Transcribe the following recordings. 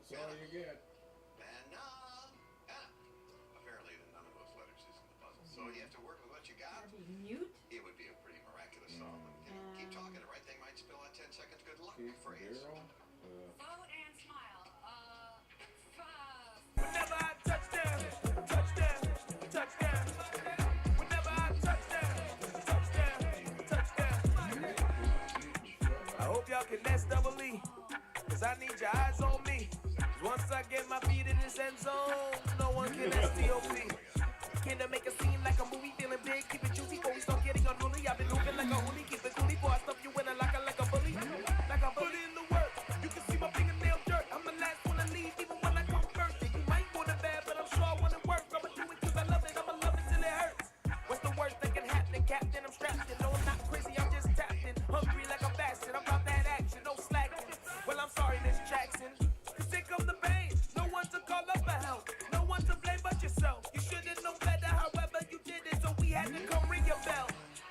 That's all you get. Apparently none of those letters is in the puzzle. So you have to work with what you got. Mute? It would be a pretty miraculous song. Keep talking, the right thing might spill out 10 seconds. Good luck, phrase. Vote and smile. Whenever I touchdown, touchdown, touchdown. Whenever I touchdown, touchdown, touchdown. I hope y'all can nest double E, cause I need your eyes on me. Once I get my feet in this end zone, no one can STOP. Can I make a scene like a movie, feeling big, keep it juicy, before we start getting unruly. I've been moving like a hoodie, keep it coolie, before I stuff you in a locker like a bully. Like I put in the work, you can see my fingernail dirt. I'm the last one to leave, even when I come first. You might go to bed, but I'm sure I want it work. I'ma do it cause I love it, I'ma love it till it hurts. What's the worst that can happen, Captain? I'm strapped in, no I'm not crazy, I'm just tapped in. Hungry like I'm fasting, I'm about that action, no slacking. Well I'm sorry, Miss Jackson, cause here come the pain. No one to call up for help, no one to blame but yourself. You should've known better, however you did it, so we had to come ring your bell.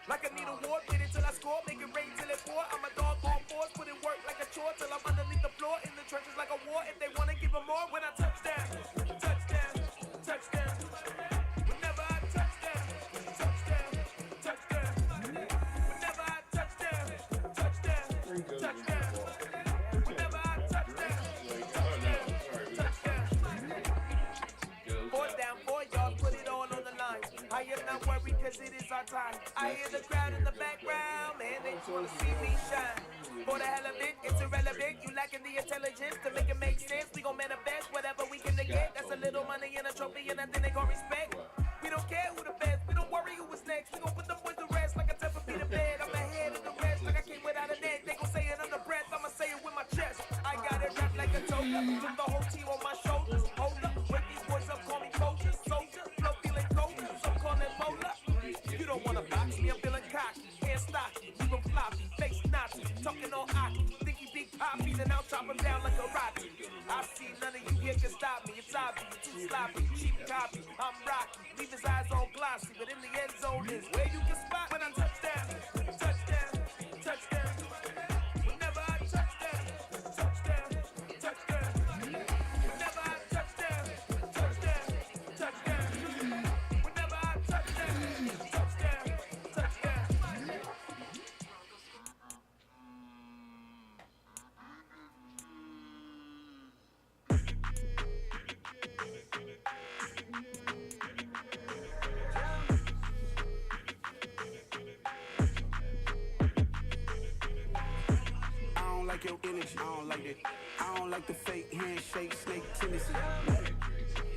Like I need a war, wait until I score, make it rain till it pour. I'm a dog on force, put in work like a chore till I'm underneath the floor, in the trenches like a war. If they wanna give them more, when I touchdown, touchdown, touchdown. Whenever I touchdown, touchdown, touchdown. Whenever I touchdown, touchdown, touchdown. Whenever I touchdown, touchdown, touchdown. Fourth down, 4 yards, put it all on the line. I am not worried cause it is our time. I hear the crowd in the background, man, they just wanna see me shine. For the hell of it, it's irrelevant. You lacking the intelligence to make it make sense. We gon' manifest whatever we can get. That's a little money and a trophy and nothing they gon' respect. We don't care who the best, we don't worry who was next. We gon' put the boys to rest like a 10 feet of bed. I'm ahead of the rest like I came without a net. They gon' say it under breath, I'ma say it with my chest. I got it wrapped like a toga, took the whole team on my shoulders. Hold up, wake these boys up, call me soldier, soldier. Flow feeling colder, some call it molar. You don't wanna box me, I'm feeling cocky. Hair stocky, even floppy, face naughty. Talking all hockey, thinky big poppies, and I'll chop him down like a rocky. I see none of you here can stop me. It's obvious, too sloppy, cheap copy. I'm rocky, leave his eyes all glossy, but in the end zone is where you can spot when I touchdown, touchdown, touchdown. Whenever I touchdown, touchdown, touchdown. Whenever I touchdown, touchdown, touchdown. Whenever I touchdown, touchdown, touchdown. I don't like your energy, I don't like that. I don't like the fake handshake, snake tendency.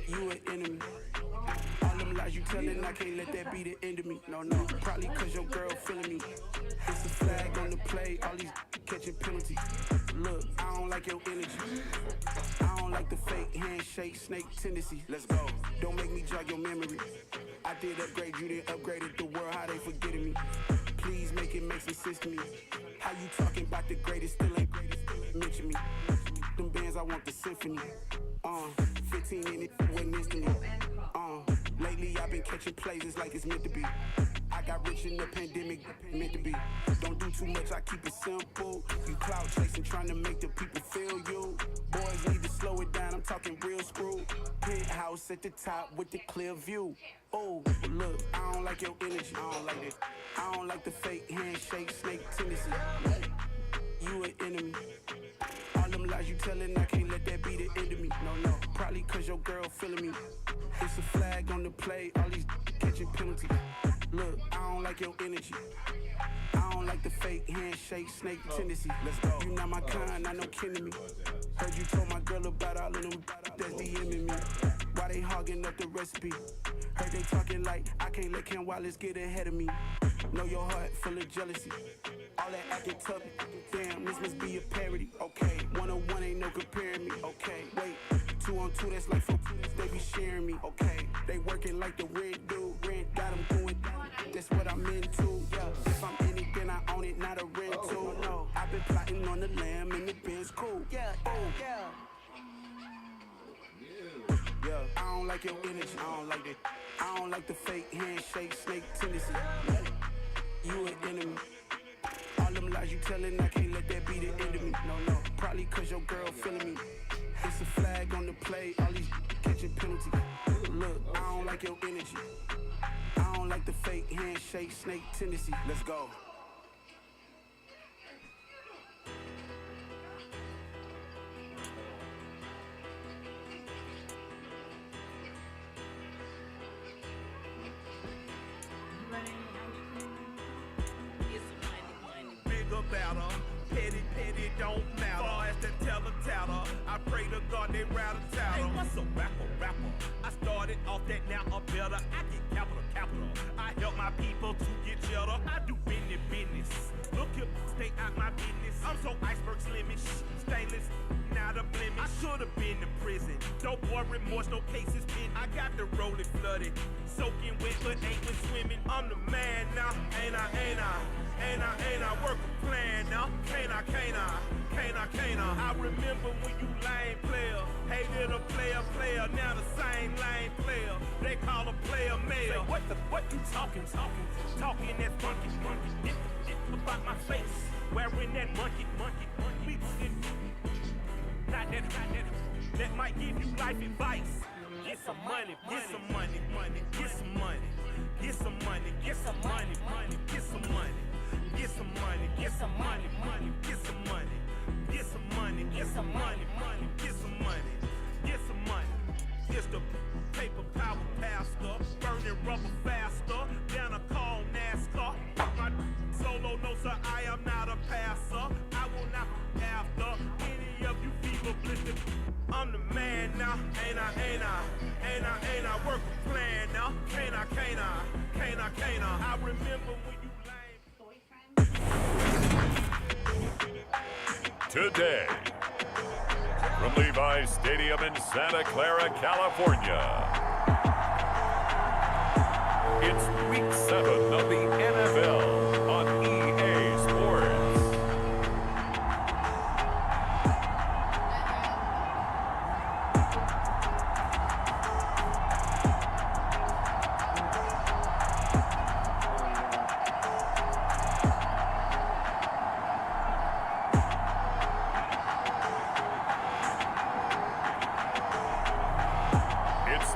You an enemy. All them lies you telling, I can't let that be the end of me. No, probably cause your girl feeling me. It's a flag on the play, all these catching penalties. Look, I don't like your energy. I don't like the fake handshake, snake tendency. Let's go. Don't make me jog your memory. I did upgrade, you didn't upgrade it. The world, how they forgetting me. Please make it make some sense to me. How you talking about the greatest, still ain't mention me. Them bands, I want the symphony. 15 in it, wasn't instantly. Lately I've been catching plays, it's like it's meant to be. I got rich in the pandemic, meant to be. Don't do too much, I keep it simple. You cloud chasing, trying to make the people feel you. Boys need to slow it down, I'm talking real screw. Penthouse at the top with the clear view. Oh, look, I don't like your energy, I don't like it. I don't like the fake handshake, snake tendency. You an enemy. All them lies you telling, I can't let that be the end of me. No, probably cause your girl feeling me. It's a flag on the play, all these catching penalties. Look, I don't like your energy. I don't like the fake handshake, snake tendency. Let's go. You not my kind, I know kidding me. Heard you told my girl about all of them that's DMing me. Why they hogging up the recipe? Heard they talking like I can't let Ken Wallace get ahead of me. Know your heart full of jealousy. All that acting tough, damn, this must be a parody. Okay, 1-on-1 ain't no comparing me. Okay, wait, 2-on-2, that's like for they be sharing me. Okay, they working like the red dude. Rent got them doing, that's what I'm into. Yeah, if I'm in it, then I own it, not a rental. No, I've been plotting on the lamb and the Benz cool. Yeah, oh, yeah. Yeah, I don't like your energy, I don't like that. I don't like the fake handshake, snake tendency. You an enemy. All them lies you telling, I can't let that be the end of me. No, probably cause your girl feeling me. It's a flag on the play, all these catching penalties. Look, I don't like your energy. I don't like the fake handshake, snake tendency. Let's go. Bigger, better, petty, don't matter. Far as the teller, I pray to God they rattle tattle. Hey, what's a rapper? I started off that, now I'm better. I get capital. I help my people to get cheddar. I do business. Look here, stay out my business. I'm so iceberg slimish, stainless, not a blemish. I should have been to prison. No more remorse, no cases pinned. I got the rolling flooded, soaking wet, but ain't been swimming. I'm the man now, ain't I? Work a plan now, can't I? I remember when you lame player, hated a player, now the same lame player. They call a player mayor. What you talking that funky, about my face, wearing that monkey. Not that might give you life advice. Get some money. It's the paper power pastor, burning rubber faster, down a call NASCAR. My solo, no sir, I am not a passer. I will not after any of you fever blistered. I'm the man now, ain't I? Work a plan now, can't I? I remember when you Today, from Levi's Stadium in Santa Clara, California, it's Week 7 of the NFL on EA Sports.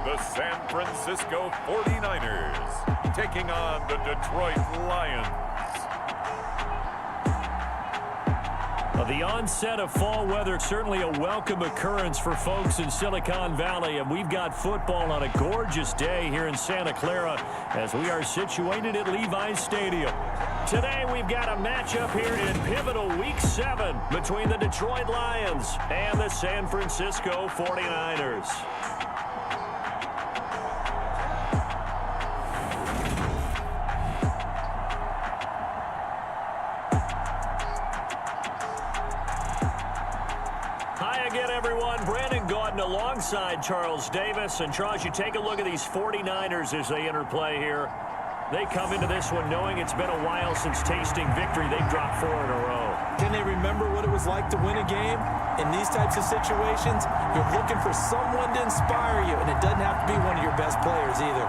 The San Francisco 49ers taking on the Detroit Lions. The onset of fall weather, certainly a welcome occurrence for folks in Silicon Valley, and we've got football on a gorgeous day here in Santa Clara as we are situated at Levi's Stadium. Today we've got a matchup here in pivotal Week 7 between the Detroit Lions and the San Francisco 49ers. Alongside Charles Davis. And Charles, you take a look at these 49ers as they interplay here. They come into this one knowing it's been a while since tasting victory. They've dropped 4 in a row. Can they remember what it was like to win a game? In these types of situations, you're looking for someone to inspire you, and it doesn't have to be one of your best players either.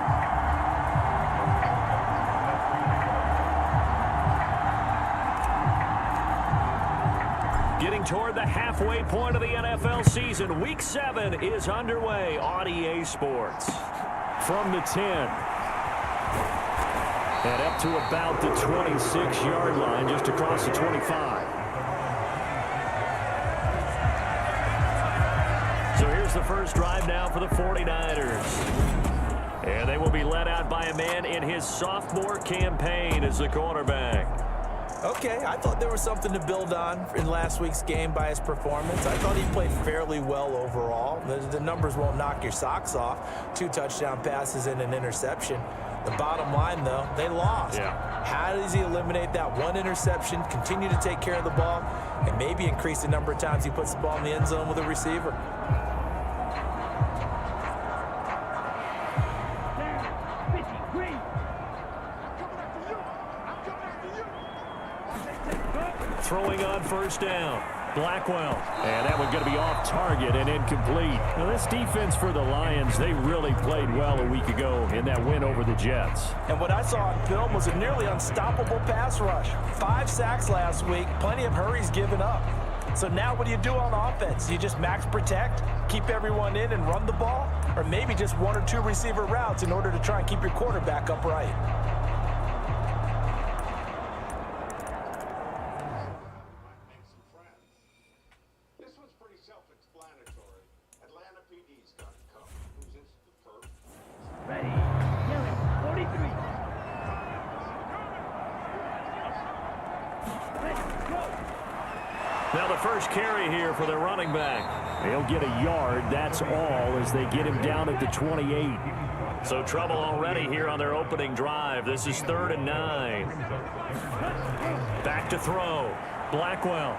Getting toward the halfway point of the NFL season, Week 7 is underway on EA Sports. From the 10. And up to about the 26-yard line, just across the 25. So here's the first drive now for the 49ers. And they will be led out by a man in his sophomore campaign as the quarterback. Okay, I thought there was something to build on in last week's game by his performance. I thought he played fairly well overall. The numbers won't knock your socks off. 2 touchdown passes and an interception. The bottom line, though, they lost. Yeah. How does he eliminate that one interception, continue to take care of the ball, and maybe increase the number of times he puts the ball in the end zone with a receiver? Throwing on first down. Blackwell. And that one going to be off target and incomplete. Now, this defense for the Lions, they really played well a week ago in that win over the Jets. And what I saw on film was a nearly unstoppable pass rush. 5 sacks last week. Plenty of hurries given up. So now what do you do on offense? You just max protect, keep everyone in and run the ball, or maybe just 1 or 2 receiver routes in order to try and keep your quarterback upright. This one's pretty self-explanatory. Atlanta PD's got it covered. Who's this? The perp? Ready. Killing. 43. Let's go. Now the first carry here for their running back. He'll get a yard, that's all, as they get him down at the 28. So trouble already here on their opening drive. This is 3rd and 9. Back to throw. Blackwell.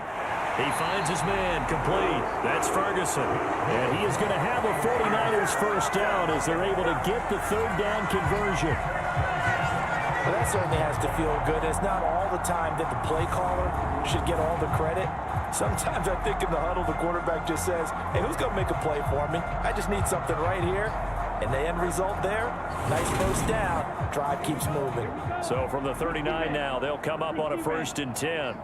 He finds his man, complete. That's Ferguson. And he is going to have a 49ers first down as they're able to get the 3rd down conversion. Well, that certainly has to feel good. It's not all the time that the play caller should get all the credit. Sometimes I think in the huddle, the quarterback just says, hey, who's going to make a play for me? I just need something right here. And the end result there, nice first down. Drive keeps moving. So from the 39 now, they'll come up on a 1st and 10.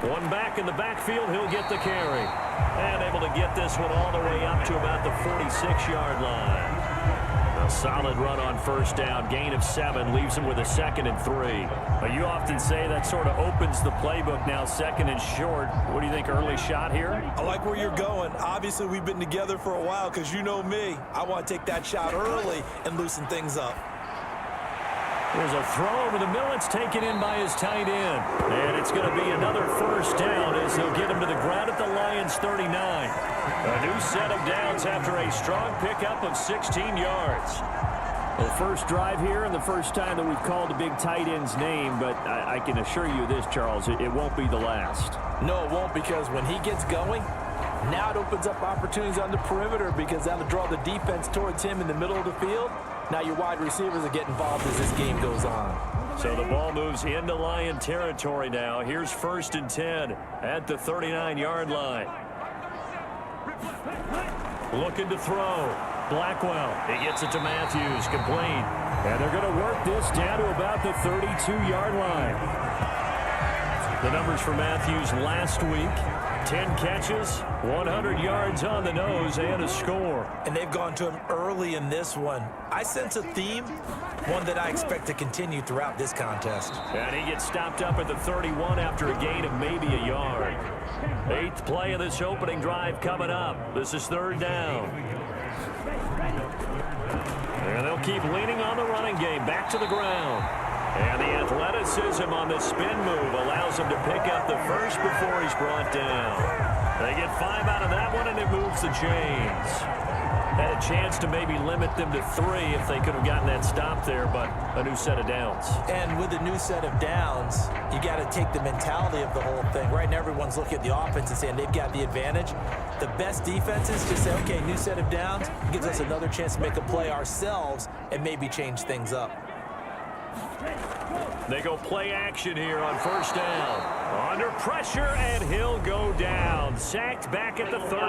One back in the backfield, he'll get the carry. And able to get this one all the way up to about the 46-yard line. A solid run on first down, gain of 7, leaves him with a 2nd and 3. But you often say that sort of opens the playbook now, 2nd and short. What do you think, early shot here? I like where you're going. Obviously, we've been together for a while because you know me. I want to take that shot early and loosen things up. There's a throw over the middle. It's taken in by his tight end. And it's going to be another first down as he'll get him to the ground at the Lions' 39. A new set of downs after a strong pickup of 16 yards. Well, first drive here and the first time that we've called a big tight end's name, but I can assure you this, Charles, it won't be the last. No, it won't, because when he gets going, now it opens up opportunities on the perimeter because that'll draw the defense towards him in the middle of the field. Now your wide receivers will get involved as this game goes on. So the ball moves into Lion territory now. Here's 1st and 10 at the 39-yard line. Looking to throw. Blackwell. He gets it to Matthews. Complete. And they're going to work this down to about the 32-yard line. The numbers for Matthews last week. 10 catches, 100 yards on the nose, and a score. And they've gone to him early in this one. I sense a theme, one that I expect to continue throughout this contest. And he gets stopped up at the 31 after a gain of maybe a yard. 8th play of this opening drive coming up. This is 3rd down. And they'll keep leaning on the running game. Back to the ground. And the athleticism on the spin move allows him to pick up the first before he's brought down. They get 5 out of that one, and it moves the chains. Had a chance to maybe limit them to 3 if they could have gotten that stop there, but a new set of downs. And with a new set of downs, you got to take the mentality of the whole thing. Right now, everyone's looking at the offense and saying they've got the advantage. The best defenses just say, okay, new set of downs, gives us another chance to make a play ourselves and maybe change things up. They go play action here on first down. Under pressure, and he'll go down. Sacked back at the 31.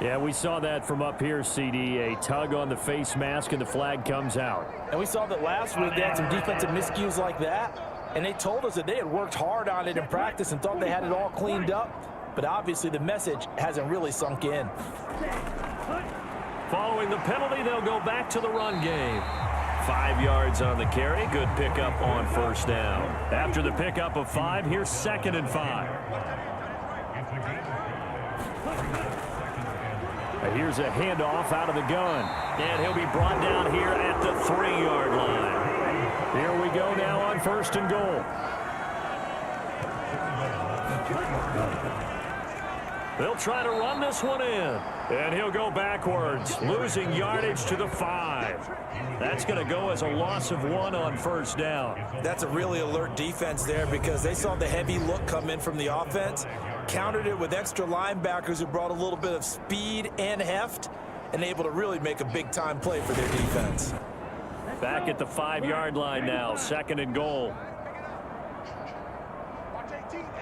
Yeah, we saw that from up here, CD. A tug on the face mask, and the flag comes out. And we saw that last week they had some defensive miscues like that, and they told us that they had worked hard on it in practice and thought they had it all cleaned up. But obviously the message hasn't really sunk in. Following the penalty, they'll go back to the run game. 5 yards on the carry. Good pickup on first down. After the pickup of 5, here's 2nd and 5. Here's a handoff out of the gun. And he'll be brought down here at the 3-yard line. Here we go now on 1st and goal. They'll try to run this one in. And he'll go backwards, losing yardage to the 5. That's going to go as a loss of 1 on first down. That's a really alert defense there because they saw the heavy look come in from the offense, countered it with extra linebackers who brought a little bit of speed and heft, and able to really make a big-time play for their defense. Back at the 5-yard line now, 2nd and goal.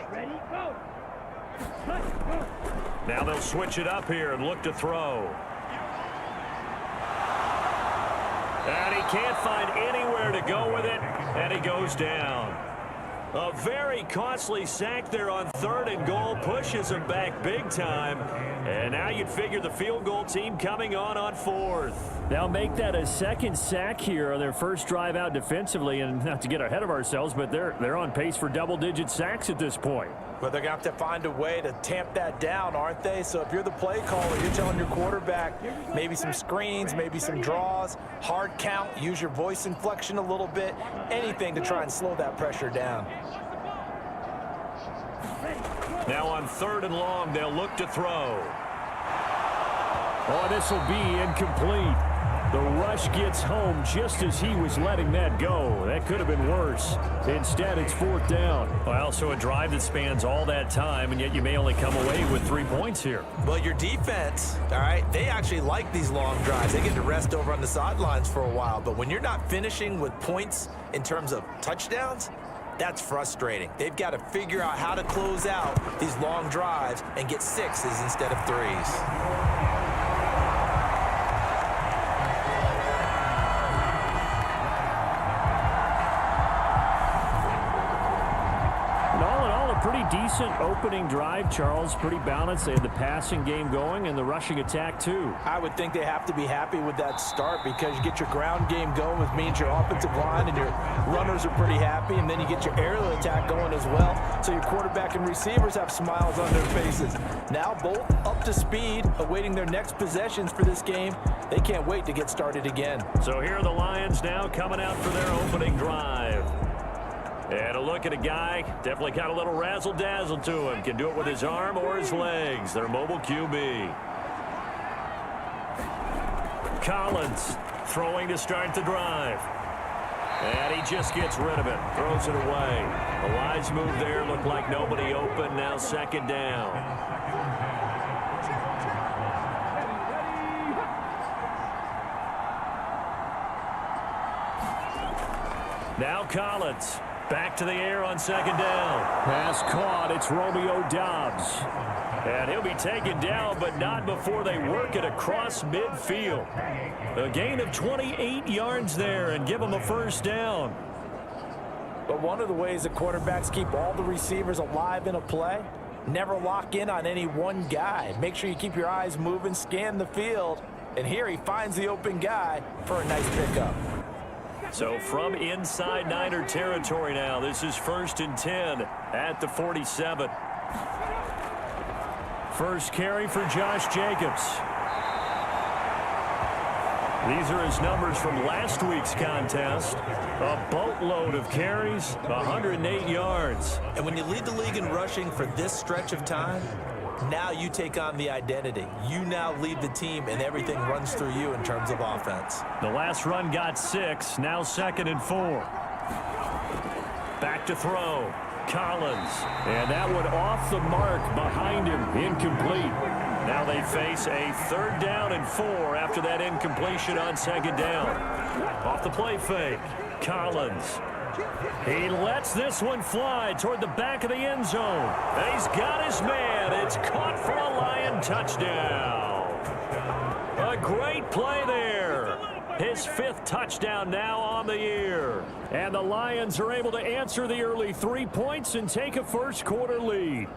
Ready, go. Now they'll switch it up here and look to throw. And he can't find anywhere to go with it, and he goes down. A very costly sack there on 3rd and goal, pushes him back big time. And now you'd figure the field goal team coming on 4th. They'll make that a 2nd sack here on their first drive out defensively. And not to get ahead of ourselves, but they're on pace for double-digit sacks at this point. But they're going to have to find a way to tamp that down, aren't they? So if you're the play caller, you're telling your quarterback maybe some screens, maybe some draws, hard count, use your voice inflection a little bit, anything to try and slow that pressure down. Now on 3rd and long, they'll look to throw. Oh, this will be incomplete. The rush gets home just as he was letting that go. That could have been worse. Instead, it's 4th down. Well, so a drive that spans all that time, and yet you may only come away with 3 points here. Well, your defense, all right, they actually like these long drives. They get to rest over on the sidelines for a while. But when you're not finishing with points in terms of touchdowns, that's frustrating. They've got to figure out how to close out these long drives and get 6s instead of 3s. Pretty decent opening drive, Charles. Pretty balanced. They had the passing game going and the rushing attack, too. I would think they have to be happy with that start because you get your ground game going, which means your offensive line and your runners are pretty happy, and then you get your aerial attack going as well, so your quarterback and receivers have smiles on their faces. Now both up to speed, awaiting their next possessions for this game. They can't wait to get started again. So here are the Lions now coming out for their opening drive. And a look at a guy, definitely got a little razzle-dazzle to him. Can do it with his arm or his legs. Their mobile QB. Collins throwing to start the drive. And he just gets rid of it. Throws it away. A wise move there. Looked like nobody open. Now 2nd down. Now Collins. Back to the air on 2nd down. Pass caught. It's Romeo Doubs. And he'll be taken down, but not before they work it across midfield. A gain of 28 yards there and give them a 1st down. But one of the ways that quarterbacks keep all the receivers alive in a play, never lock in on any one guy. Make sure you keep your eyes moving, scan the field. And here he finds the open guy for a nice pickup. So from inside Niner territory now, this is 1st and 10 at the 47. First carry for Josh Jacobs. These are his numbers from last week's contest. A boatload of carries, 108 yards. And when you lead the league in rushing for this stretch of time, now you take on the identity. You now lead the team, and everything runs through you in terms of offense. The last run got 6, now 2nd and 4. Back to throw. Collins. And that one off the mark behind him. Incomplete. Now they face a 3rd down and 4 after that incompletion on 2nd down. Off the play fake. Collins. He lets this one fly toward the back of the end zone. And he's got his man. It's caught for a Lion touchdown. A great play there. His 5th touchdown now on the year. And the Lions are able to answer the early 3 points and take a 1st quarter lead.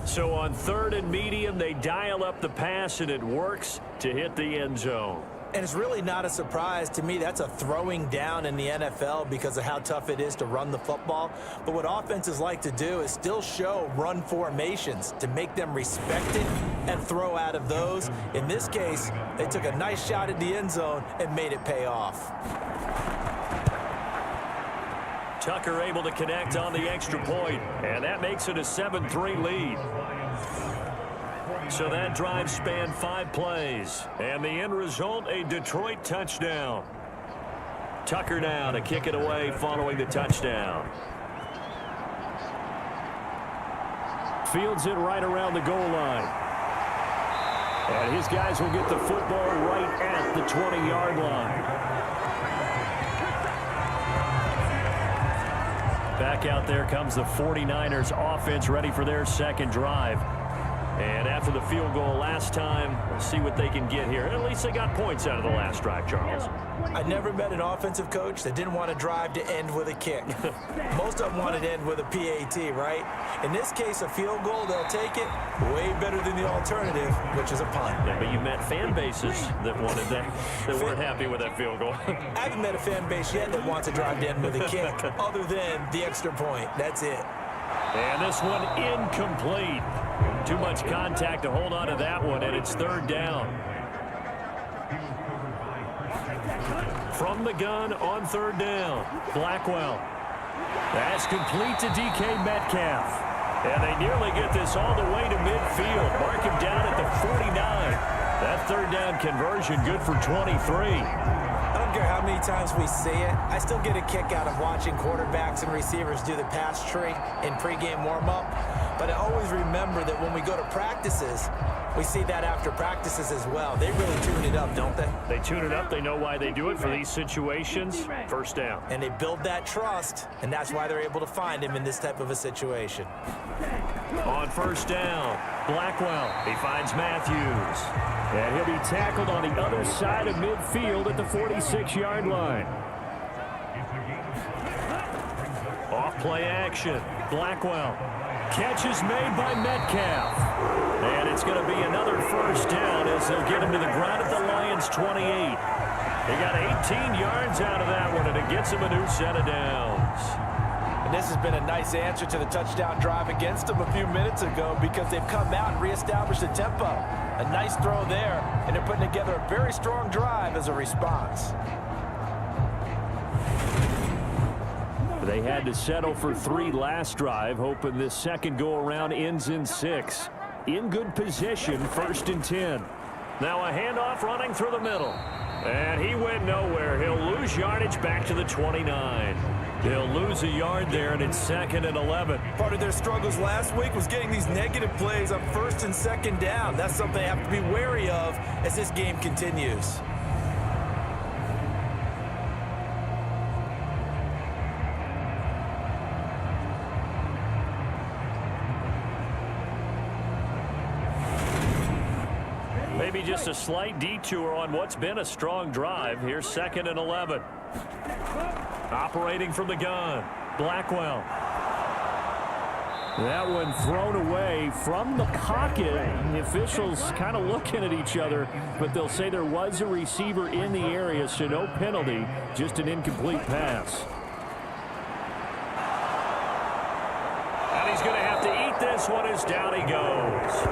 So on 3rd and medium, they dial up the pass, and it works to hit the end zone. And it's really not a surprise to me. That's a throwing down in the NFL because of how tough it is to run the football. But what offenses like to do is still show run formations to make them respect it and throw out of those. In this case, they took a nice shot at the end zone and made it pay off. Tucker able to connect on the extra point, and that makes it a 7-3 lead. So that drive spanned 5 plays, and the end result, a Detroit touchdown. Tucker now to kick it away following the touchdown. Fields it right around the goal line. And his guys will get the football right at the 20-yard line. Back out there comes the 49ers offense, ready for their 2nd drive. And after the field goal last time, we'll see what they can get here. At least they got points out of the last drive, Charles. I never met an offensive coach that didn't want to drive to end with a kick. Most of them wanted to end with a PAT, right? In this case, a field goal, they'll take it. Way better than the alternative, which is a punt. Yeah, but you met fan bases that wanted that, that weren't happy with that field goal. I haven't met a fan base yet that wants to drive to end with a kick, other than the extra point. That's it. And this one incomplete. Too much contact to hold on to that one, and it's third down. From the gun on third down, Blackwell. That's complete to DK Metcalf. And they nearly get this all the way to midfield. Mark him down at the 49. That third down conversion good for 23. I don't care how many times we see it. I still get a kick out of watching quarterbacks and receivers do the pass tree in pregame warm-up. But I always remember that when we go to practices, we see that after practices as well. They really tune it up, don't they? They tune it up. They know why they do it for these situations. First down. And they build that trust, and that's why they're able to find him in this type of a situation. On first down, Blackwell. He finds Matthews. And he'll be tackled on the other side of midfield at the 46-yard line. Off play action. Blackwell. Catch is made by Metcalf. And it's going to be another first down as they'll get him to the ground at the Lions' 28. They got 18 yards out of that one, and it gets him a new set of downs. And this has been a nice answer to the touchdown drive against them a few minutes ago because they've come out and reestablished the tempo. A nice throw there, and they're putting together a very strong drive as a response. They had to settle for 3 last drive, hoping this second go-around ends in 6. In good position, 1st and 10. Now a handoff running through the middle. And he went nowhere. He'll lose yardage back to the 29. He'll lose a yard there, and it's 2nd and 11. Part of their struggles last week was getting these negative plays on 1st and 2nd down. That's something they have to be wary of as this game continues. Maybe just a slight detour on what's been a strong drive. Here's 2nd and 11. Operating from the gun, Blackwell. That one thrown away from the pocket. The officials kind of looking at each other, but they'll say there was a receiver in the area, so no penalty, just an incomplete pass. And he's going to have to eat this one as down he goes.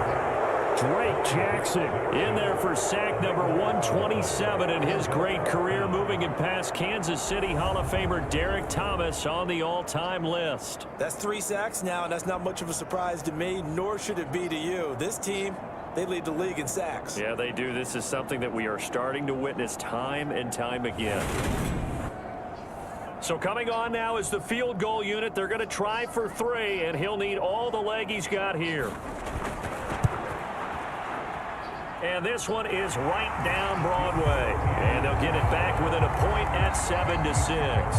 Drake Jackson in there for sack number 127 in his great career, moving it past Kansas City Hall of Famer Derek Thomas on the all-time list. That's 3 sacks now, and that's not much of a surprise to me, nor should it be to you. This team, they lead the league in sacks. Yeah, they do. This is something that we are starting to witness time and time again. So coming on now is the field goal unit. They're going to try for 3, and he'll need all the leg he's got here. And this one is right down Broadway. And they'll get it back within a point at 7-6.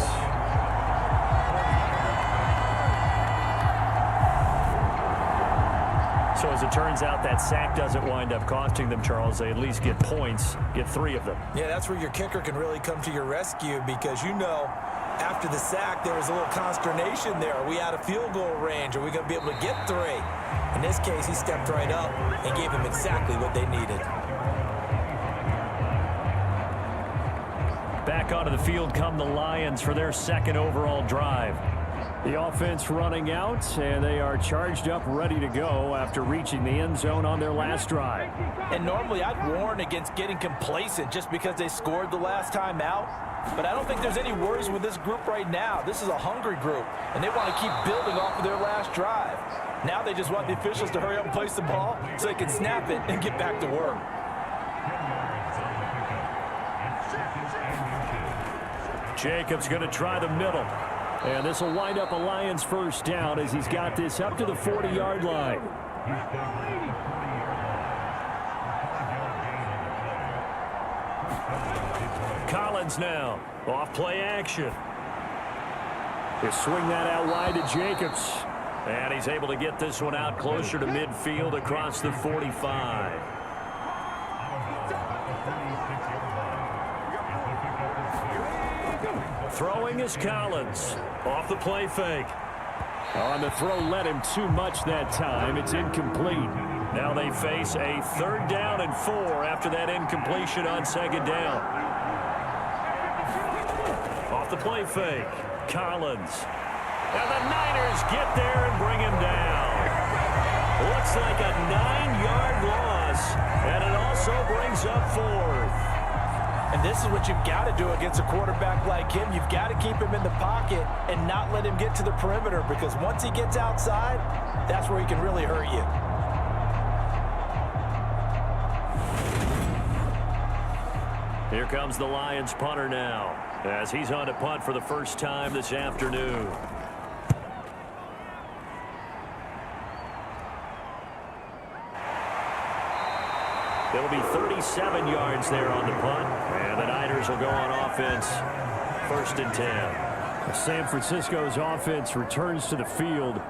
So as it turns out, that sack doesn't wind up costing them, Charles. They at least get points, get 3 of them. Yeah, that's where your kicker can really come to your rescue because, you know, after the sack, there was a little consternation there. Are we out of field goal range? Are we going to be able to get 3? In this case, he stepped right up and gave them exactly what they needed. Back onto the field come the Lions for their 2nd overall drive. The offense running out, and they are charged up, ready to go after reaching the end zone on their last drive. And normally I'd warn against getting complacent just because they scored the last time out. But I don't think there's any worries with this group right now. This is a hungry group, and they want to keep building off of their last drive. Now they just want the officials to hurry up and place the ball so they can snap it and get back to work. Jacobs going to try the middle. And this will wind up a Lions first down as he's got this up to the 40-yard line. Collins now, off play action. They swing that out wide to Jacobs. And he's able to get this one out closer to midfield across the 45. Throwing is Collins. Off the play fake. On the throw led him too much that time. It's incomplete. Now they face a 3rd down and 4 after that incompletion on 2nd down. Off the play fake. Collins. And the Niners get there and bring him down. Looks like a 9-yard loss. And it also brings up 4th. And this is what you've got to do against a quarterback like him. You've got to keep him in the pocket and not let him get to the perimeter, because once he gets outside, that's where he can really hurt you. Here comes the Lions punter now, as he's on to punt for the first time this afternoon. It'll be 37 yards there on the punt, and the Niners will go on offense, 1st and 10. San Francisco's offense returns to the field.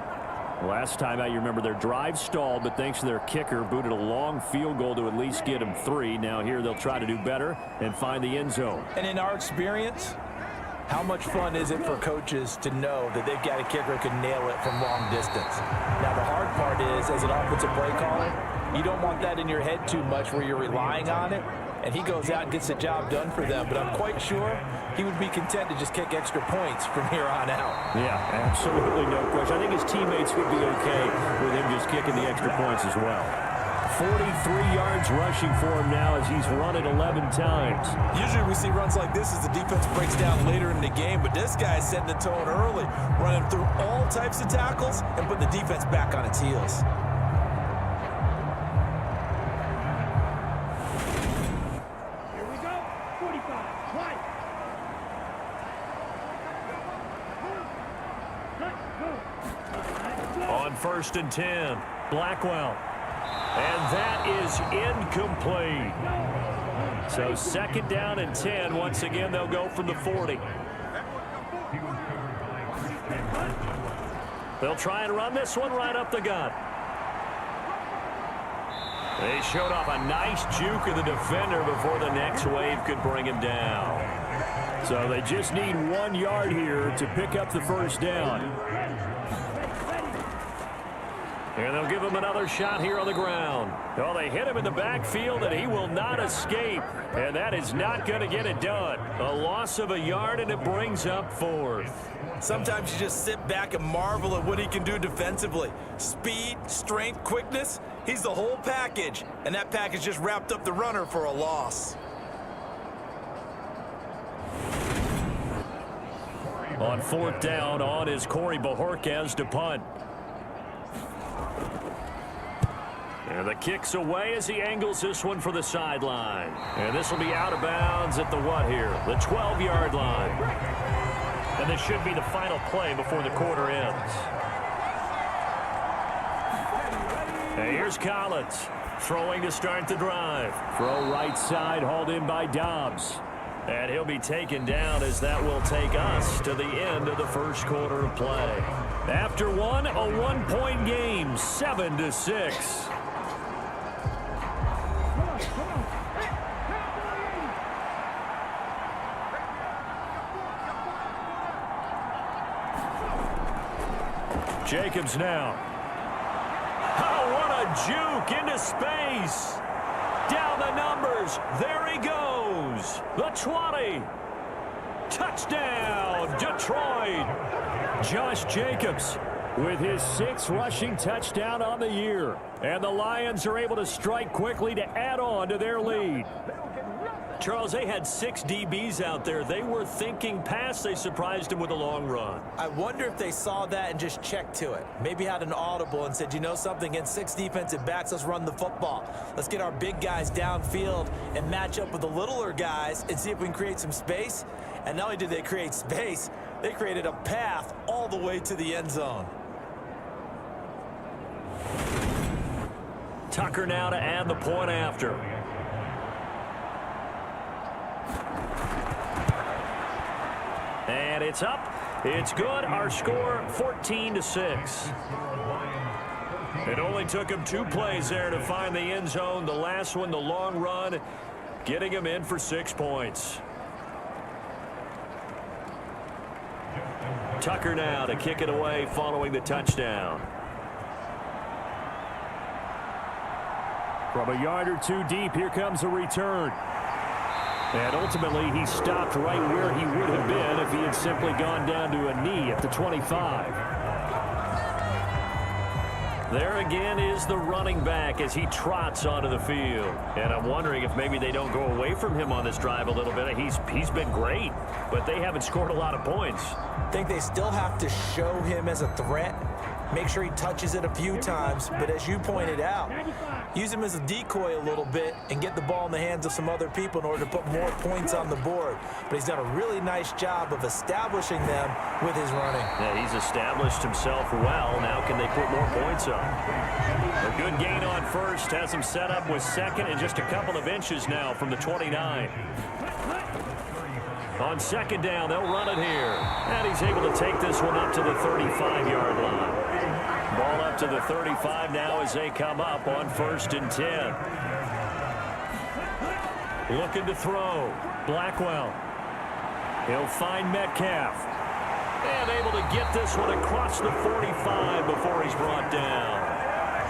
Last time out, you remember their drive stalled, but thanks to their kicker, booted a long field goal to at least get them 3. Now here they'll try to do better and find the end zone. And in our experience, how much fun is it for coaches to know that they've got a kicker who can nail it from long distance? Now the hard part is, as an offensive play caller, you don't want that in your head too much where you're relying on it, and he goes out and gets the job done for them. But I'm quite sure he would be content to just kick extra points from here on out. Yeah, absolutely no question. I think his teammates would be okay with him just kicking the extra points as well. 43 yards rushing for him now as he's run it 11 times. Usually we see runs like this as the defense breaks down later in the game, but this guy is setting the tone early, running through all types of tackles and putting the defense back on its heels. Here we go. 45. Twice. Let's go. On 1st and 10, Blackwell. And that is incomplete. So 2nd down and 10. Once again, they'll go from the 40. They'll try and run this one right up the gut. They showed off a nice juke of the defender before the next wave could bring him down. So they just need 1 yard here to pick up the 1st down. And they'll give him another shot here on the ground. Oh, they hit him in the backfield, and he will not escape. And that is not going to get it done. A loss of 1 yard, and it brings up 4th. Sometimes you just sit back and marvel at what he can do defensively. Speed, strength, quickness, he's the whole package. And that package just wrapped up the runner for a loss. On 4th down, on is Corey Bojorquez to punt. And the kick's away as he angles this one for the sideline. And this will be out of bounds at the what here? The 12-yard line. And this should be the final play before the quarter ends. And here's Collins throwing to start the drive. Throw right side, hauled in by Dobbs. And he'll be taken down as that will take us to the end of the 1st quarter of play. After one, a 1-point game, 7-6. Jacobs now. Oh, what a juke into space. Down the numbers. There he goes. The 20. Touchdown, Detroit. Josh Jacobs with his 6th rushing touchdown on the year. And the Lions are able to strike quickly to add on to their lead. Charles, they had 6 DBs out there. They were thinking pass. They surprised him with a long run. I wonder if they saw that and just checked to it. Maybe had an audible and said, you know something, against 6 defensive backs, let's run the football. Let's get our big guys downfield and match up with the littler guys and see if we can create some space. And not only did they create space, they created a path all the way to the end zone. Tucker now to add the point after. And it's up, It's good. Our score, 14-6. It only took him 2 plays there to find the end zone. The last one, the long run, getting him in for 6 points. Tucker now to kick it away following the touchdown. From a yard or 2 deep, here comes a return. And ultimately, he stopped right where he would have been if he had simply gone down to a knee at the 25. There again is the running back as he trots onto the field. And I'm wondering if maybe they don't go away from him on this drive a little bit. He's been great, but they haven't scored a lot of points. I think they still have to show him as a threat. Make sure he touches it a few times. But as you pointed out, use him as a decoy a little bit and get the ball in the hands of some other people in order to put more points on the board. But he's done a really nice job of establishing them with his running. Yeah, he's established himself well. Now can they put more points up? A good gain on first has him set up with second and just a couple of inches now from the 29. On second down, they'll run it here. And he's able to take this one up to the 35-yard line. Ball up to the 35 now as they come up on 1st and 10. Looking to throw. Blackwell. He'll find Metcalf. And able to get this one across the 45 before he's brought down.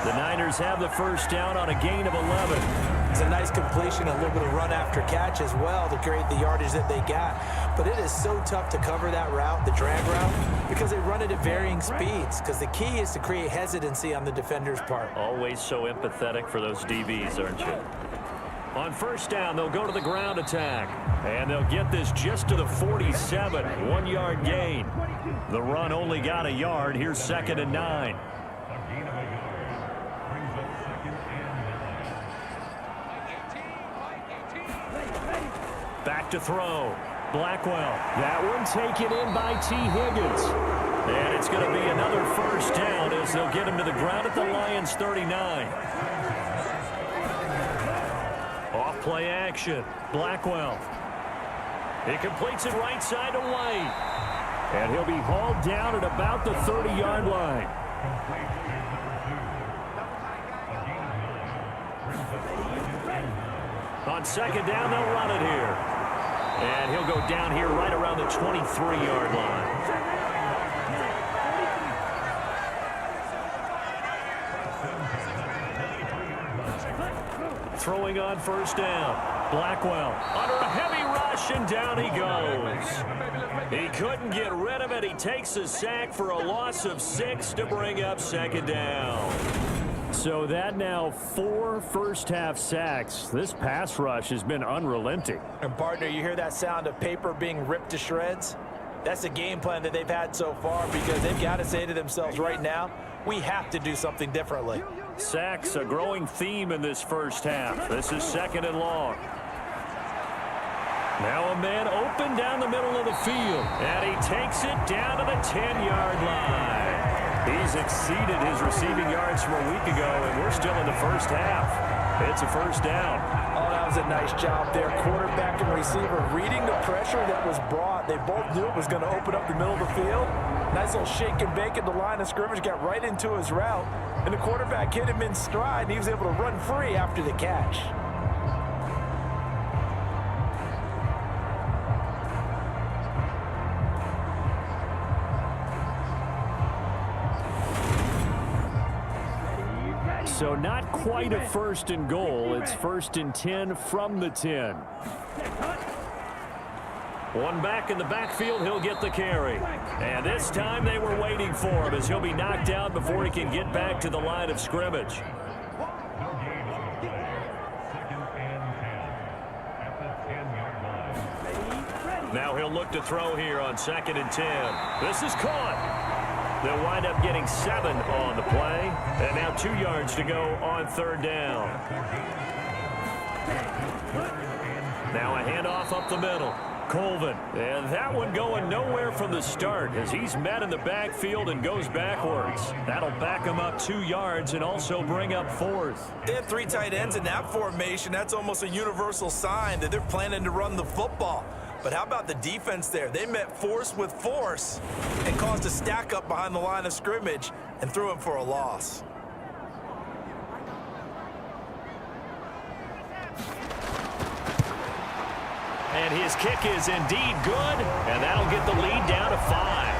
The Niners have the first down on a gain of 11. It's a nice completion, a little bit of run after catch as well to create the yardage that they got. But it is so tough to cover that route, the drag route, because they run it at varying speeds. Because the key is to create hesitancy on the defender's part. Always so empathetic for those DBs, aren't you? On first down, they'll go to the ground attack. And they'll get this just to the 47, 1-yard gain. The run only got a yard. Here's 2nd and 9. Back to throw. Blackwell. That one taken in by T. Higgins. And it's going to be another first down as they'll get him to the ground at the Lions' 39. Off play action. Blackwell. He completes it right side to White. And he'll be hauled down at about the 30-yard line. On second down, they'll run it here. And he'll go down here right around the 23-yard line. Throwing on first down. Blackwell under a heavy rush, and down he goes. He couldn't get rid of it. He takes a sack for a loss of 6 to bring up 2nd down. So that now 4 first-half sacks. This pass rush has been unrelenting. And, partner, you hear that sound of paper being ripped to shreds? That's the game plan that they've had so far because they've got to say to themselves right now, we have to do something differently. Sacks, a growing theme in this first half. This is 2nd and long. Now a man open down the middle of the field. And he takes it down to the 10-yard line. He's exceeded his receiving yards from a week ago, and we're still in the first half. It's a first down. Oh, that was a nice job there. Quarterback and receiver reading the pressure that was brought. They both knew it was going to open up the middle of the field. Nice little shake and bake at the line of scrimmage, got right into his route. And the quarterback hit him in stride, and he was able to run free after the catch. So not quite a 1st and goal. It's 1st and 10 from the 10. One back in the backfield. He'll get the carry. And this time they were waiting for him as he'll be knocked out before he can get back to the line of scrimmage. Now he'll look to throw here on 2nd and 10. This is caught. They'll wind up getting 7 on the play. And now 2 yards to go on 3rd down. Now a handoff up the middle. Colvin. And that one going nowhere from the start as he's met in the backfield and goes backwards. That'll back him up 2 yards and also bring up 4th. They have 3 tight ends in that formation. That's almost a universal sign that they're planning to run the football. But how about the defense there? They met force with force and caused a stack up behind the line of scrimmage and threw him for a loss. And his kick is indeed good, and that'll get the lead down to 5.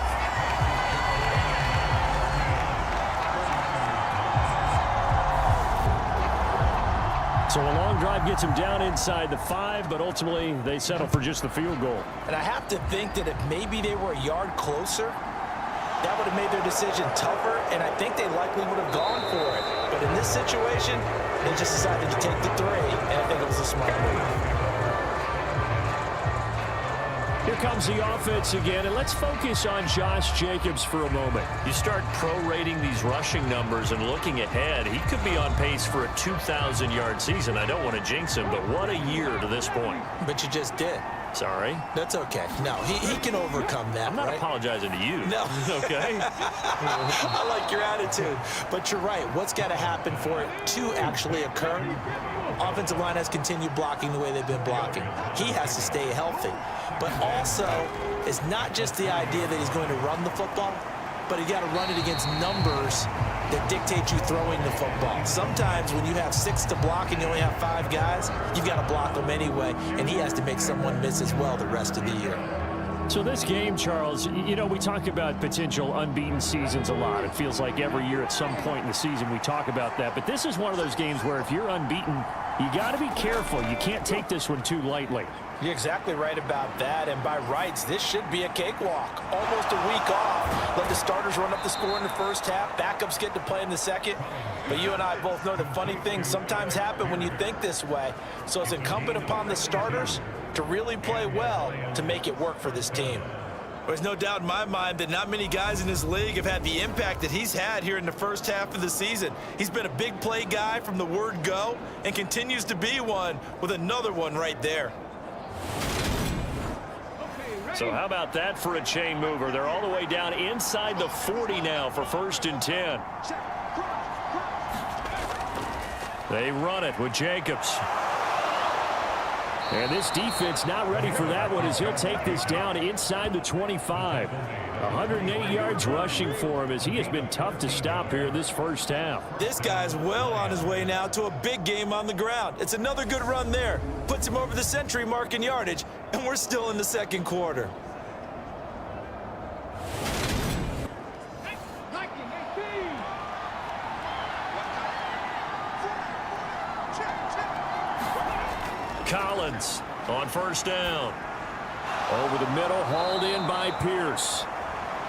So a long drive gets him down inside the 5, but ultimately they settle for just the field goal. And I have to think that if maybe they were a yard closer, that would have made their decision tougher, and I think they likely would have gone for it. But in this situation, they just decided to take the 3, and I think it was a smart move. Here comes the offense again, and let's focus on Josh Jacobs for a moment. You start prorating these rushing numbers and looking ahead, he could be on pace for a 2,000-yard season. I don't want to jinx him, but what a year to this point. But you just did. Sorry? That's okay. No, he can overcome that, I'm not right? apologizing to you. No. Okay? I like your attitude. But you're right. What's got to happen for it to actually occur? Offensive line has continued blocking the way they've been blocking. He has to stay healthy. But also, it's not just the idea that he's going to run the football, but you got to run it against numbers that dictate you throwing the football. Sometimes when you have 6 to block and you only have 5 guys, you've got to block them anyway, and he has to make someone miss as well the rest of the year. So this game, Charles, you know, we talk about potential unbeaten seasons a lot. It feels like every year at some point in the season we talk about that. But this is one of those games where if you're unbeaten, you got to be careful. You can't take this one too lightly. You're exactly right about that, and by rights, this should be a cakewalk. Almost a week off. Let the starters run up the score in the first half. Backups get to play in the second. But you and I both know that funny things sometimes happen when you think this way. So it's incumbent upon the starters to really play well to make it work for this team. There's no doubt in my mind that not many guys in this league have had the impact that he's had here in the first half of the season. He's been a big play guy from the word go and continues to be one with another one right there. So how about that for a chain mover? They're all the way down inside the 40 now for 1st and 10. They run it with Jacobs. And this defense not ready for that one as he'll take this down inside the 25. 108 yards rushing for him as he has been tough to stop here this first half. This guy's well on his way now to a big game on the ground. It's another good run there. Puts him over the century mark in yardage, and we're still in the second quarter. Collins on 1st down. Over the middle, hauled in by Pierce.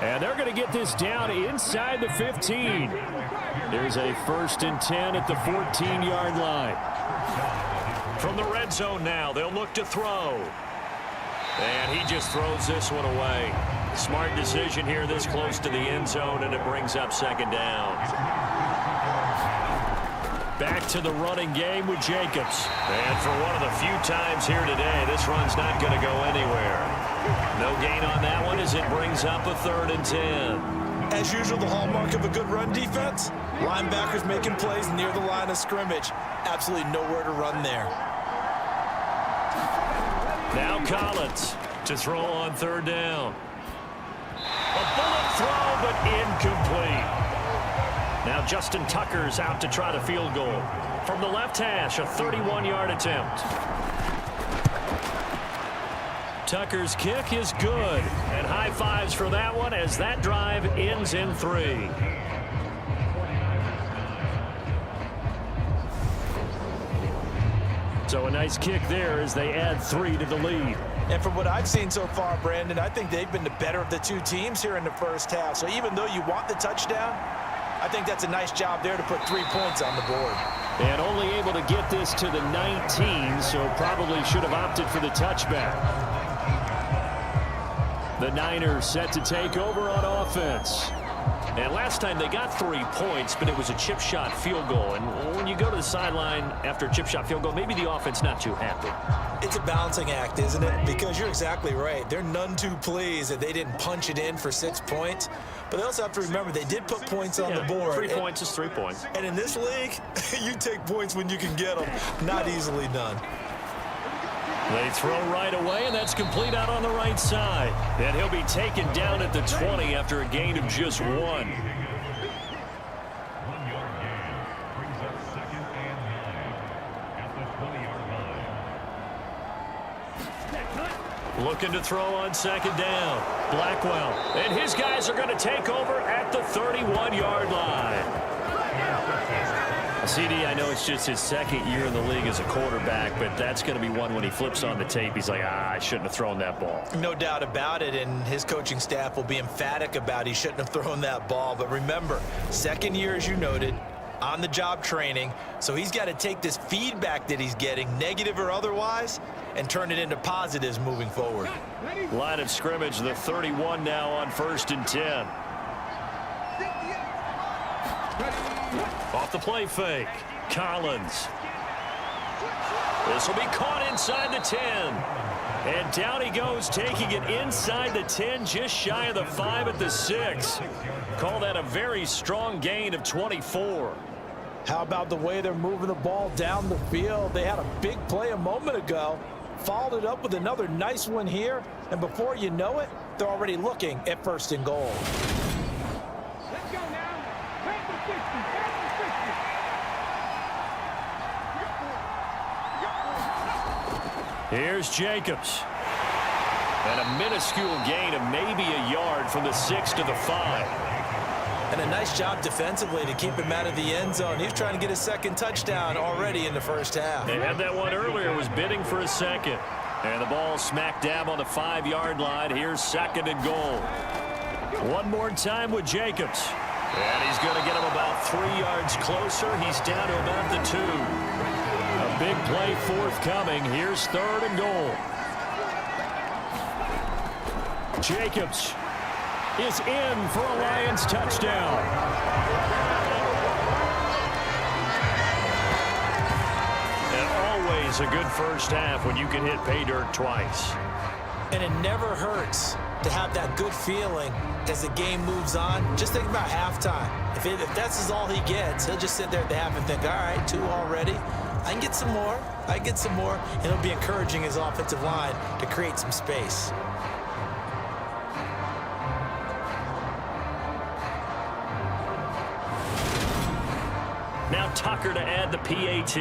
And they're going to get this down inside the 15. There's a 1st and 10 at the 14-yard line. From the red zone now, they'll look to throw. And he just throws this one away. Smart decision here this close to the end zone, and it brings up 2nd down. Back to the running game with Jacobs. And for one of the few times here today, this run's not going to go anywhere. No gain on that one as it brings up a 3rd and 10. As usual, the hallmark of a good run defense, linebackers making plays near the line of scrimmage. Absolutely nowhere to run there. Now Collins to throw on 3rd down. A bullet throw, but incomplete. Now Justin Tucker's out to try the field goal. From the left hash, a 31-yard attempt. Tucker's kick is good. And high fives for that one as that drive ends in 3. So a nice kick there as they add 3 to the lead. And from what I've seen so far, Brandon, I think they've been the better of the two teams here in the first half. So even though you want the touchdown, I think that's a nice job there to put 3 points on the board. And only able to get this to the 19, so probably should have opted for the touchback. The Niners set to take over on offense. And last time they got 3 points, but it was a chip shot field goal. And when you go to the sideline after a chip shot field goal, maybe the offense not too happy. It's a balancing act, isn't it? Because you're exactly right. They're none too pleased that they didn't punch it in for 6 points. But they also have to remember they did put points on the board. 3 points is 3 points. And in this league, you take points when you can get them. Not easily done. They throw right away, and that's complete out on the right side. And he'll be taken down at the 20 after a gain of just 1. 1 yard gain brings up 2nd and 9 at the 20-yard line. Looking to throw on 2nd down. Blackwell. And his guys are going to take over at the 31-yard line. CD, I know it's just his 2nd year in the league as a quarterback, but that's going to be one when he flips on the tape. He's like, I shouldn't have thrown that ball. No doubt about it, and his coaching staff will be emphatic about he shouldn't have thrown that ball. But remember, 2nd year, as you noted, on-the-job training, so he's got to take this feedback that he's getting, negative or otherwise, and turn it into positives moving forward. Line of scrimmage, the 31 now on 1st and 10. Off the play fake. Collins. This will be caught inside the 10. And down he goes, taking it inside the 10, just shy of the 5 at the 6. Call that a very strong gain of 24. How about the way they're moving the ball down the field? They had a big play a moment ago, followed it up with another nice one here, and before you know it, they're already looking at 1st and goal. Let's go now. Back to 50. Back to 50. Here's Jacobs. And a minuscule gain of maybe a yard from the 6 to the 5. And a nice job defensively to keep him out of the end zone. He was trying to get a 2nd touchdown already in the 1st half. They had that one earlier, was bidding for a 2nd. And the ball smack dab on the 5-yard line. Here's 2nd and goal. One more time with Jacobs. And he's going to get him about 3 yards closer. He's down to about the 2. A big play forthcoming. Here's 3rd and goal. Jacobs is in for a Lions touchdown. And always a good 1st half when you can hit pay dirt twice. And it never hurts to have that good feeling as the game moves on. Just think about halftime. If that's all he gets, he'll just sit there at the half and think, all right, 2 already. I can get some more. I get some more. And it'll be encouraging his offensive line to create some space. Now Tucker to add the PAT.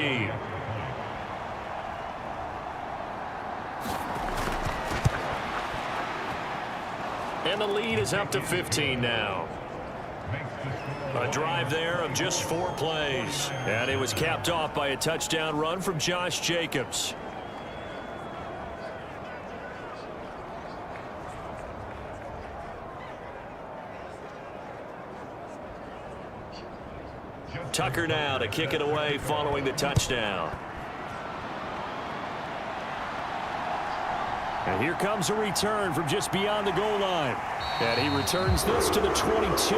And the lead is up to 15 now. A drive there of just 4 plays. And it was capped off by a touchdown run from Josh Jacobs. Tucker now to kick it away following the touchdown. And here comes a return from just beyond the goal line. And he returns this to the 22.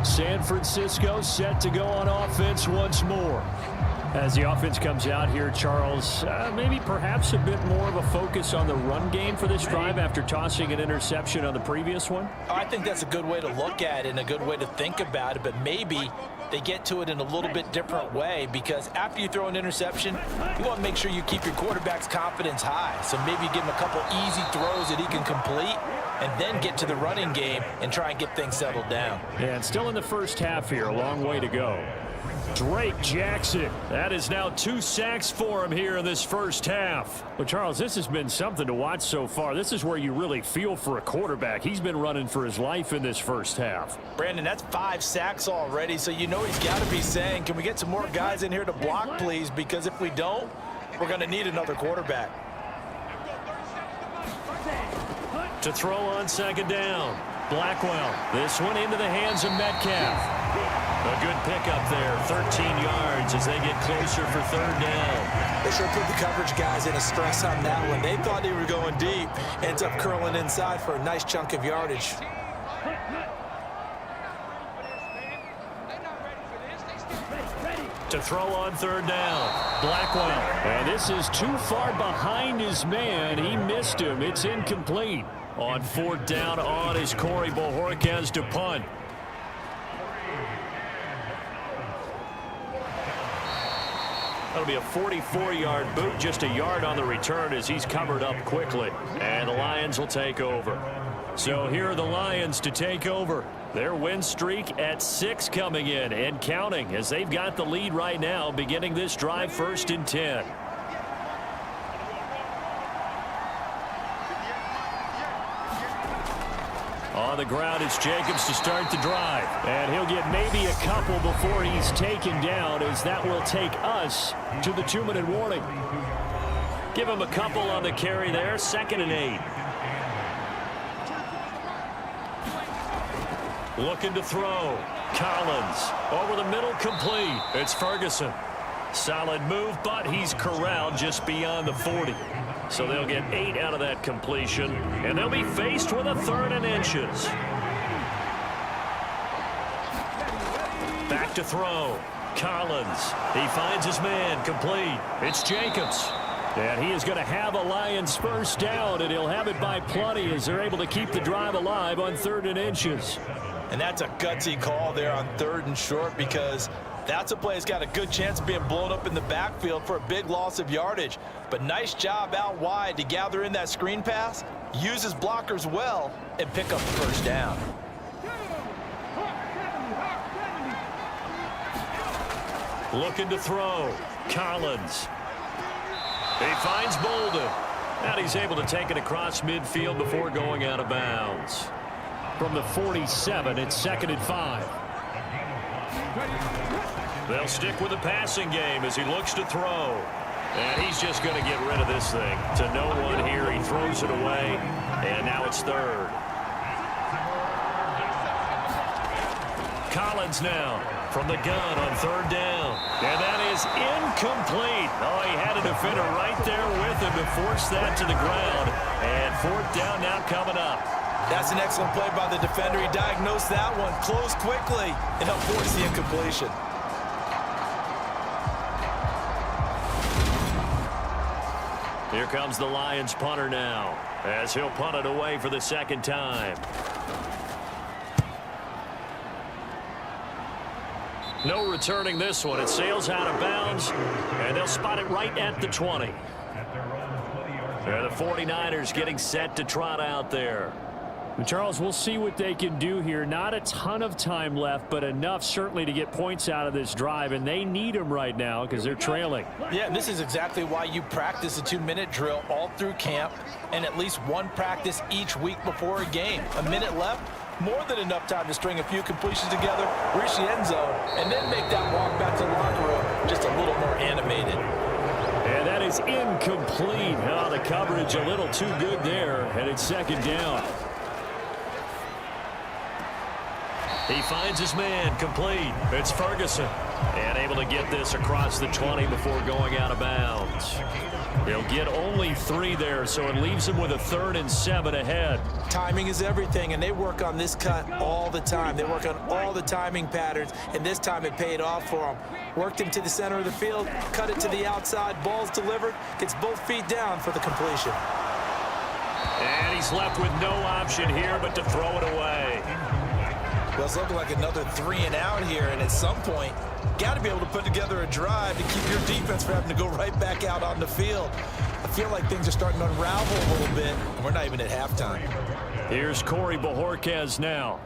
San Francisco set to go on offense once more. As the offense comes out here, Charles, maybe perhaps a bit more of a focus on the run game for this drive after tossing an interception on the previous one? I think that's a good way to look at it and a good way to think about it, but maybe they get to it in a little bit different way, because after you throw an interception, you want to make sure you keep your quarterback's confidence high. So maybe you give him a couple easy throws that he can complete and then get to the running game and try and get things settled down. Yeah, and still in the 1st half here, a long way to go. Drake Jackson, that is now 2 sacks for him here in this 1st half. Well, Charles, this has been something to watch so far. This is where you really feel for a quarterback. He's been running for his life in this 1st half. Brandon, that's 5 sacks already, so you know he's got to be saying, can we get some more guys in here to block, please? Because if we don't, we're going to need another quarterback. To throw on 2nd down. Blackwell, this one into the hands of Metcalf. A good pickup there, 13 yards as they get closer for 3rd down. They sure put the coverage guys in a stress on that one. They thought they were going deep. Ends up curling inside for a nice chunk of yardage. To throw on 3rd down. Blackwell. And this is too far behind his man. He missed him. It's incomplete. On 4th down on is Corey Bojorquez to punt. That'll be a 44-yard boot, just a yard on the return as he's covered up quickly. And the Lions will take over. So here are the Lions to take over. Their win streak at 6 coming in and counting as they've got the lead right now, beginning this drive 1st and 10. On the ground, it's Jacobs to start the drive. And he'll get maybe a couple before he's taken down, as that will take us to the 2-minute warning. Give him a couple on the carry there, 2nd and 8. Looking to throw. Collins over the middle, complete. It's Ferguson. Solid move, but he's corralled just beyond the 40. So they'll get 8 out of that completion, and they'll be faced with a 3rd and inches. Back to throw. Collins. He finds his man, complete. It's Jacobs. And he is going to have a Lions first down, and he'll have it by plenty as they're able to keep the drive alive on 3rd and inches. And that's a gutsy call there on 3rd and short, because that's a play that's got a good chance of being blown up in the backfield for a big loss of yardage. But nice job out wide to gather in that screen pass, use his blockers well, and pick up the first down. Looking to throw. Collins. He finds Bolden. And he's able to take it across midfield before going out of bounds. From the 47, it's 2nd and 5. They'll stick with the passing game as he looks to throw. And he's just going to get rid of this thing. To no one here, he throws it away. And now it's 3rd. Collins now from the gun on 3rd down. And that is incomplete. Oh, he had a defender right there with him to force that to the ground. And 4th down now coming up. That's an excellent play by the defender. He diagnosed that one, closed quickly, and helped force the incompletion. Here comes the Lions punter now, as he'll punt it away for the 2nd time. No returning this one. It sails out of bounds, and they'll spot it right at the 20. And the 49ers getting set to trot out there. Charles, we'll see what they can do here. Not a ton of time left, but enough certainly to get points out of this drive, and they need them right now because they're trailing. Yeah, and this is exactly why you practice a 2-minute drill all through camp and at least one practice each week before a game. A minute left, more than enough time to string a few completions together, reach the end zone, and then make that walk back to the locker room just a little more animated. And that is incomplete. Oh, the coverage a little too good there, and it's 2nd down. He finds his man, complete. It's Ferguson. And able to get this across the 20 before going out of bounds. He'll get only 3 there, so it leaves him with a 3rd and 7 ahead. Timing is everything, and they work on this cut all the time. They work on all the timing patterns, and this time it paid off for him. Worked him to the center of the field, cut it to the outside, ball's delivered, gets both feet down for the completion. And he's left with no option here but to throw it away. Well, it's looking like another 3 and out here, and at some point, got to be able to put together a drive to keep your defense from having to go right back out on the field. I feel like things are starting to unravel a little bit, and we're not even at halftime. Here's Corey Bojorquez now.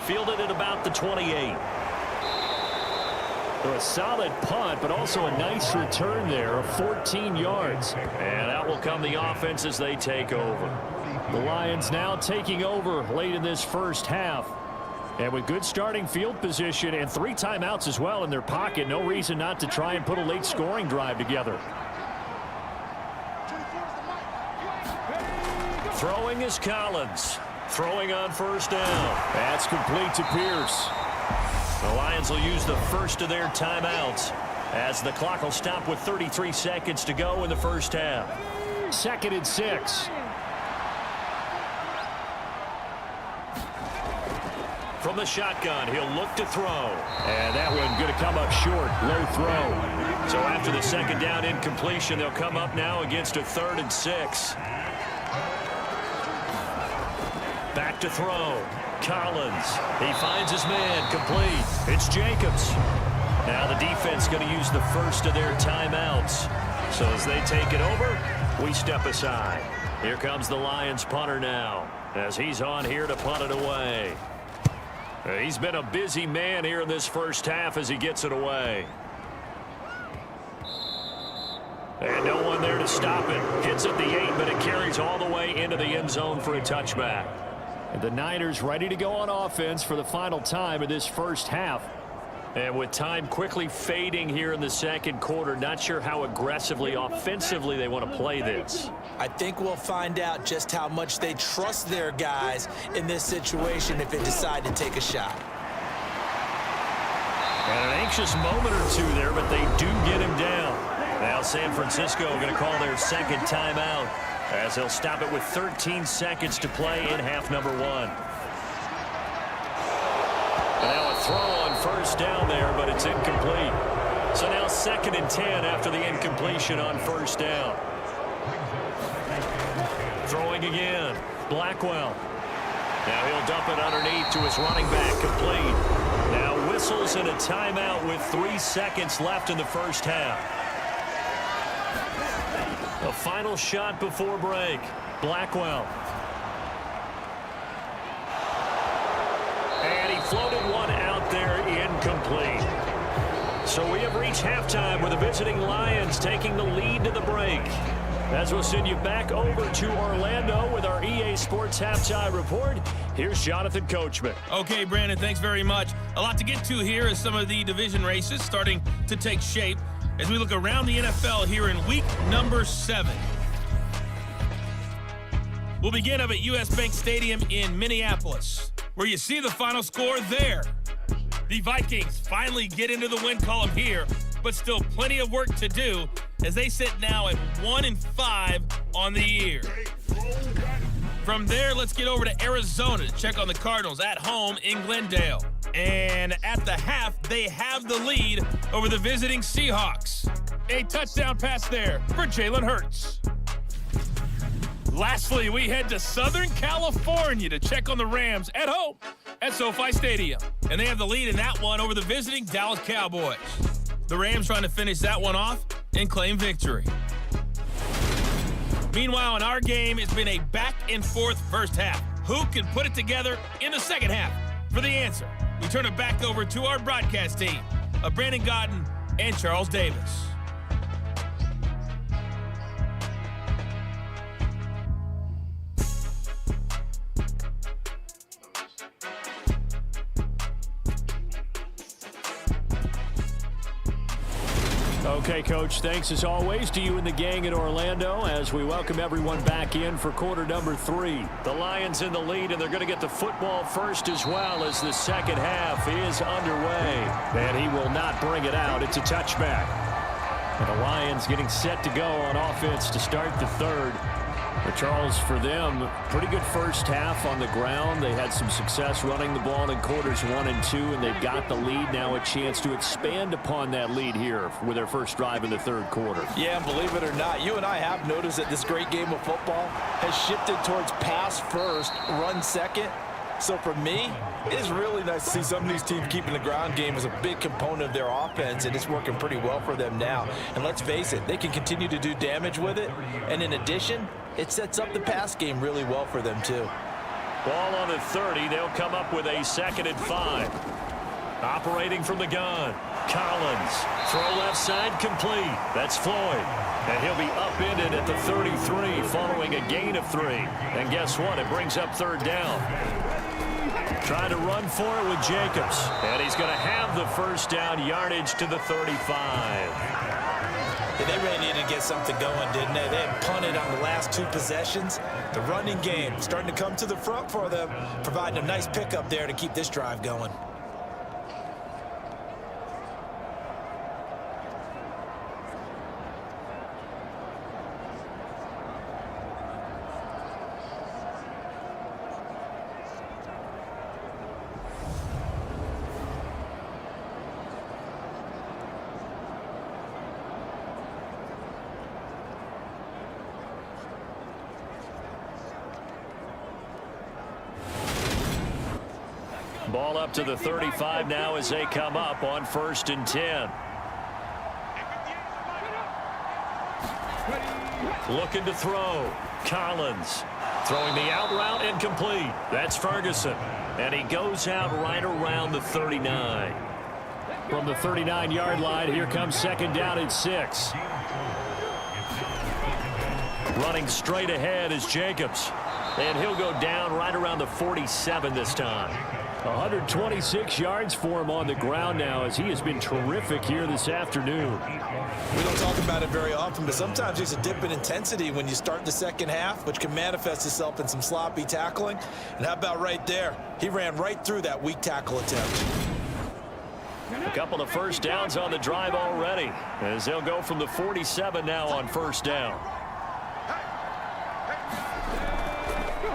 Fielded at about the 28. So a solid punt, but also a nice return there of 14 yards. And out will come the offense as they take over. The Lions now taking over late in this first half. And with good starting field position and 3 timeouts as well in their pocket, no reason not to try and put a late scoring drive together. Throwing is Collins. Throwing on 1st down. That's complete to Pierce. The Lions will use the first of their timeouts as the clock will stop with 33 seconds to go in the first half. 2nd and 6. From the shotgun, he'll look to throw. And that one going to come up short. Low throw. So after the 2nd down incompletion, they'll come up now against a 3rd and 6. Back to throw. Collins. He finds his man. Complete. It's Jacobs. Now the defense going to use the first of their timeouts. So as they take it over, we step aside. Here comes the Lions punter now, as he's on here to punt it away. He's been a busy man here in this first half as he gets it away. And no one there to stop it. Hits at the 8, but it carries all the way into the end zone for a touchback. And the Niners ready to go on offense for the final time of this first half. And with time quickly fading here in the second quarter, not sure how aggressively, offensively they want to play this. I think we'll find out just how much they trust their guys in this situation if they decide to take a shot. And an anxious moment or two there, but they do get him down. Now San Francisco going to call their second timeout as they'll stop it with 13 seconds to play in half number 1. And now a throw on first down there, but it's incomplete. So now 2nd and 10 after the incompletion on first down. Throwing again. Blackwell. Now he'll dump it underneath to his running back. Complete. Now whistles and a timeout with 3 seconds left in the first half. A final shot before break. Blackwell. And he floated one out there, incomplete. So we have reached halftime with the visiting Lions taking the lead to the break. As we'll send you back over to Orlando with our EA Sports Halftime Report, here's Jonathan Coachman. Okay, Brandon, thanks very much. A lot to get to here as some of the division races starting to take shape as we look around the NFL here in week number 7. We'll begin up at US Bank Stadium in Minneapolis, where you see the final score there. The Vikings finally get into the win column here, but still plenty of work to do as they sit now at 1-5 on the year. From there, let's get over to Arizona to check on the Cardinals at home in Glendale. And at the half, they have the lead over the visiting Seahawks. A touchdown pass there for Jalen Hurts. Lastly, we head to Southern California to check on the Rams at home at SoFi Stadium. And they have the lead in that one over the visiting Dallas Cowboys. The Rams trying to finish that one off and claim victory. Meanwhile, in our game, it's been a back-and-forth first half. Who can put it together in the second half? For the answer, we turn it back over to our broadcast team of Brandon Godden and Charles Davis. Okay, Coach, thanks as always to you and the gang in Orlando as we welcome everyone back in for quarter number 3. The Lions in the lead, and they're going to get the football first as well as the second half is underway. And he will not bring it out. It's a touchback. And the Lions getting set to go on offense to start the third. But Charles, for them, pretty good first half on the ground. They had some success running the ball in quarters 1 and 2, and they've got the lead now, a chance to expand upon that lead here with their first drive in the third quarter. Yeah, and believe it or not, you and I have noticed that this great game of football has shifted towards pass first, run second. So for me, it is really nice to see some of these teams keeping the ground game as a big component of their offense, and it's working pretty well for them now. And let's face it, they can continue to do damage with it. And in addition, it sets up the pass game really well for them too. Ball on the 30. They'll come up with a 2nd and 5. Operating from the gun. Collins. Throw left side complete. That's Floyd. And he'll be upended at the 33 following a gain of 3. And guess what? It brings up third down. Trying to run for it with Jacobs. And he's going to have the first down yardage to the 35. They really needed to get something going, didn't they? They had punted on the last 2 possessions. The running game starting to come to the front for them, providing a nice pickup there to keep this drive going. Ball up to the 35 now as they come up on 1st and 10. Looking to throw. Collins throwing the out route incomplete. That's Ferguson. And he goes out right around the 39. From the 39-yard line, here comes 2nd down and 6. Running straight ahead is Jacobs. And he'll go down right around the 47 this time. 126 yards for him on the ground now as he has been terrific here this afternoon. We don't talk about it very often, but sometimes there's a dip in intensity when you start the second half, which can manifest itself in some sloppy tackling. And how about right there? He ran right through that weak tackle attempt. A couple of first downs on the drive already as they'll go from the 47 now on 1st down.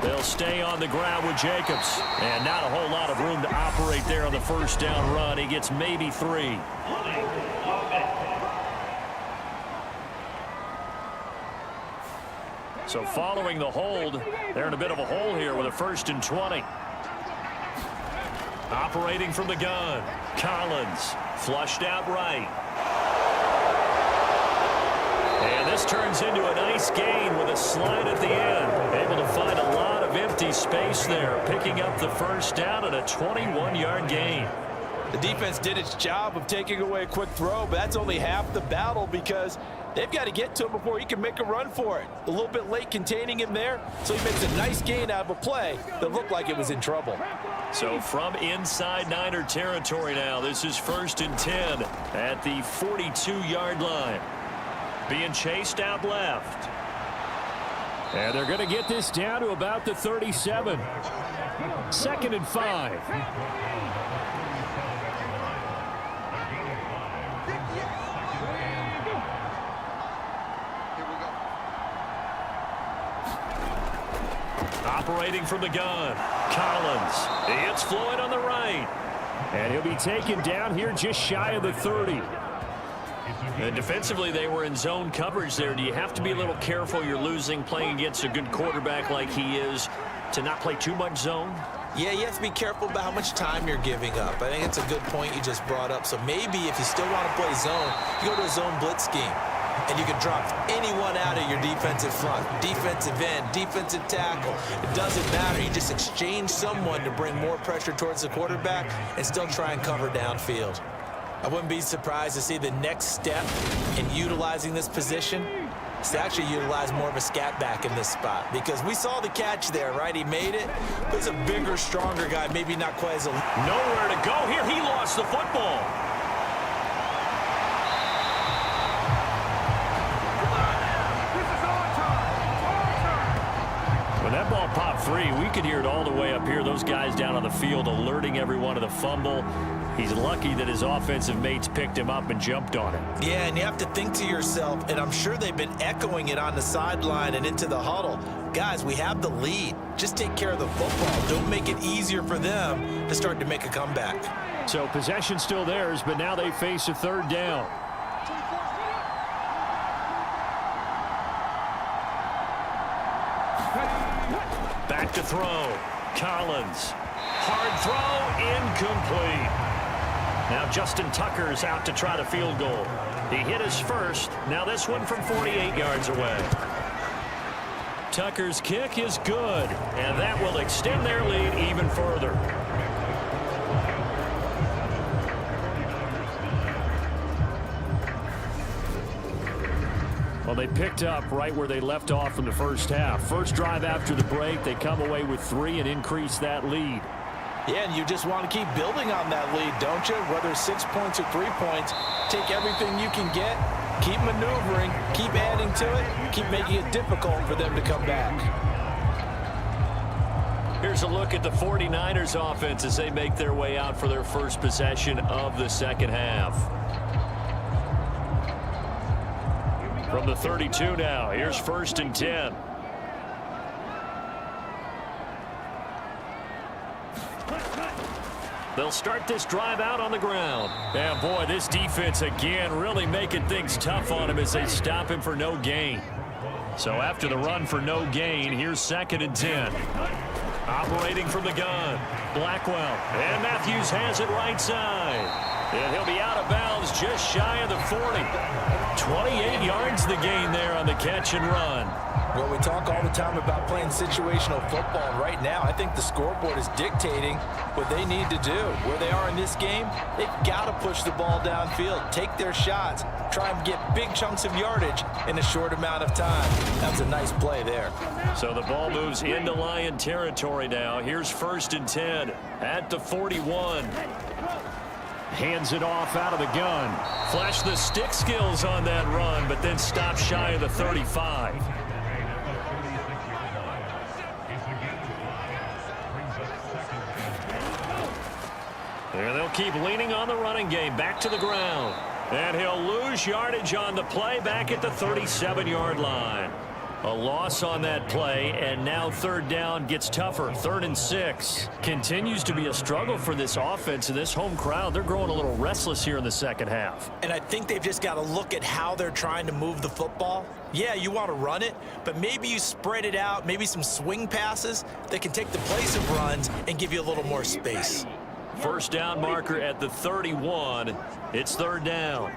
They'll stay on the ground with Jacobs. And not a whole lot of room to operate there on the 1st down run. He gets maybe 3. So following the hold, they're in a bit of a hole here with a 1st and 20. Operating from the gun. Collins flushed out right. And this turns into a nice gain with a slide at the end. Able to find a lot of empty space there, picking up the 1st down and a 21-yard gain. The defense did its job of taking away a quick throw, but that's only half the battle because they've got to get to him before he can make a run for it. A little bit late containing him there, so he makes a nice gain out of a play that looked like it was in trouble. So from inside Niner territory now, this is 1st and 10 at the 42-yard line. Being chased out left. And they're going to get this down to about the 37. 2nd and 5. Operating from the gun. Collins. It's Floyd on the right. And he'll be taken down here just shy of the 30. And defensively, they were in zone coverage there. Do you have to be a little careful? You're losing, playing against a good quarterback like he is, to not play too much zone? Yeah, you have to be careful about how much time you're giving up. I think it's a good point you just brought up. So maybe if you still want to play zone, you go to a zone blitz scheme. And you can drop anyone out of your defensive front, defensive end, defensive tackle. It doesn't matter. You just exchange someone to bring more pressure towards the quarterback and still try and cover downfield. I wouldn't be surprised to see the next step in utilizing this position is to actually utilize more of a scat back in this spot, because we saw the catch there, right? He made it, but he's a bigger, stronger guy, maybe not quite as a... Nowhere to go here. He lost the football. When that ball popped free, we could hear it all the way up here. Those guys down on the field alerting everyone of the fumble. He's lucky that his offensive mates picked him up and jumped on it. Yeah, and you have to think to yourself, and I'm sure they've been echoing it on the sideline and into the huddle. Guys, we have the lead. Just take care of the football. Don't make it easier for them to start to make a comeback. So possession still theirs, but now they face a 3rd down. Back to throw. Collins. Hard throw, incomplete. Now Justin Tucker's out to try the field goal. He hit his first. Now this one from 48 yards away. Tucker's kick is good, and that will extend their lead even further. Well, they picked up right where they left off in the first half. First drive after the break, they come away with 3 and increase that lead. Yeah, and you just want to keep building on that lead, don't you? Whether it's 6 points or 3 points, take everything you can get, keep maneuvering, keep adding to it, keep making it difficult for them to come back. Here's a look at the 49ers offense as they make their way out for their first possession of the second half. From the 32 now, here's 1st and 10. They'll start this drive out on the ground. And boy, this defense again really making things tough on him as they stop him for no gain. So after the run for no gain, here's 2nd and 10. Operating from the gun, Blackwell. And Matthews has it right side. And he'll be out of bounds just shy of the 40. 28 yards the gain there on the catch and run. Well, we talk all the time about playing situational football, and right now I think the scoreboard is dictating what they need to do. Where they are in this game, they've got to push the ball downfield, take their shots, try and get big chunks of yardage in a short amount of time. That's a nice play there. So the ball moves into Lion territory now. Here's 1st and 10 at the 41. Hands it off out of the gun. Flash the stick skills on that run, but then stop shy of the 35. There they'll keep leaning on the running game. Back to the ground. And he'll lose yardage on the play back at the 37-yard line. A loss on that play, and now 3rd down gets tougher. 3rd and 6. Continues to be a struggle for this offense and this home crowd. They're growing a little restless here in the second half. And I think they've just got to look at how they're trying to move the football. Yeah, you want to run it, but maybe you spread it out, maybe some swing passes that can take the place of runs and give you a little more space. 1st down marker at the 31. It's 3rd down.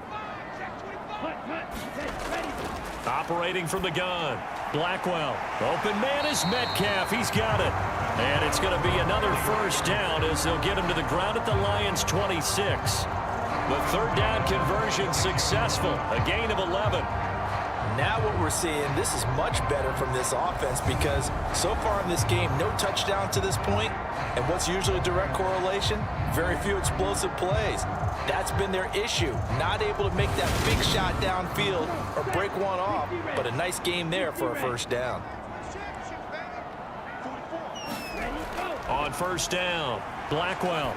Operating from the gun, Blackwell. Open man is Metcalf. He's got it. And it's going to be another 1st down as they'll get him to the ground at the Lions' 26. The 3rd down conversion successful. A gain of 11. Now what we're seeing, this is much better from this offense because so far in this game, no touchdown to this point. And what's usually a direct correlation? Very few explosive plays. That's been their issue. Not able to make that big shot downfield or break one off, but a nice game there for a 1st down. On 1st down, Blackwell.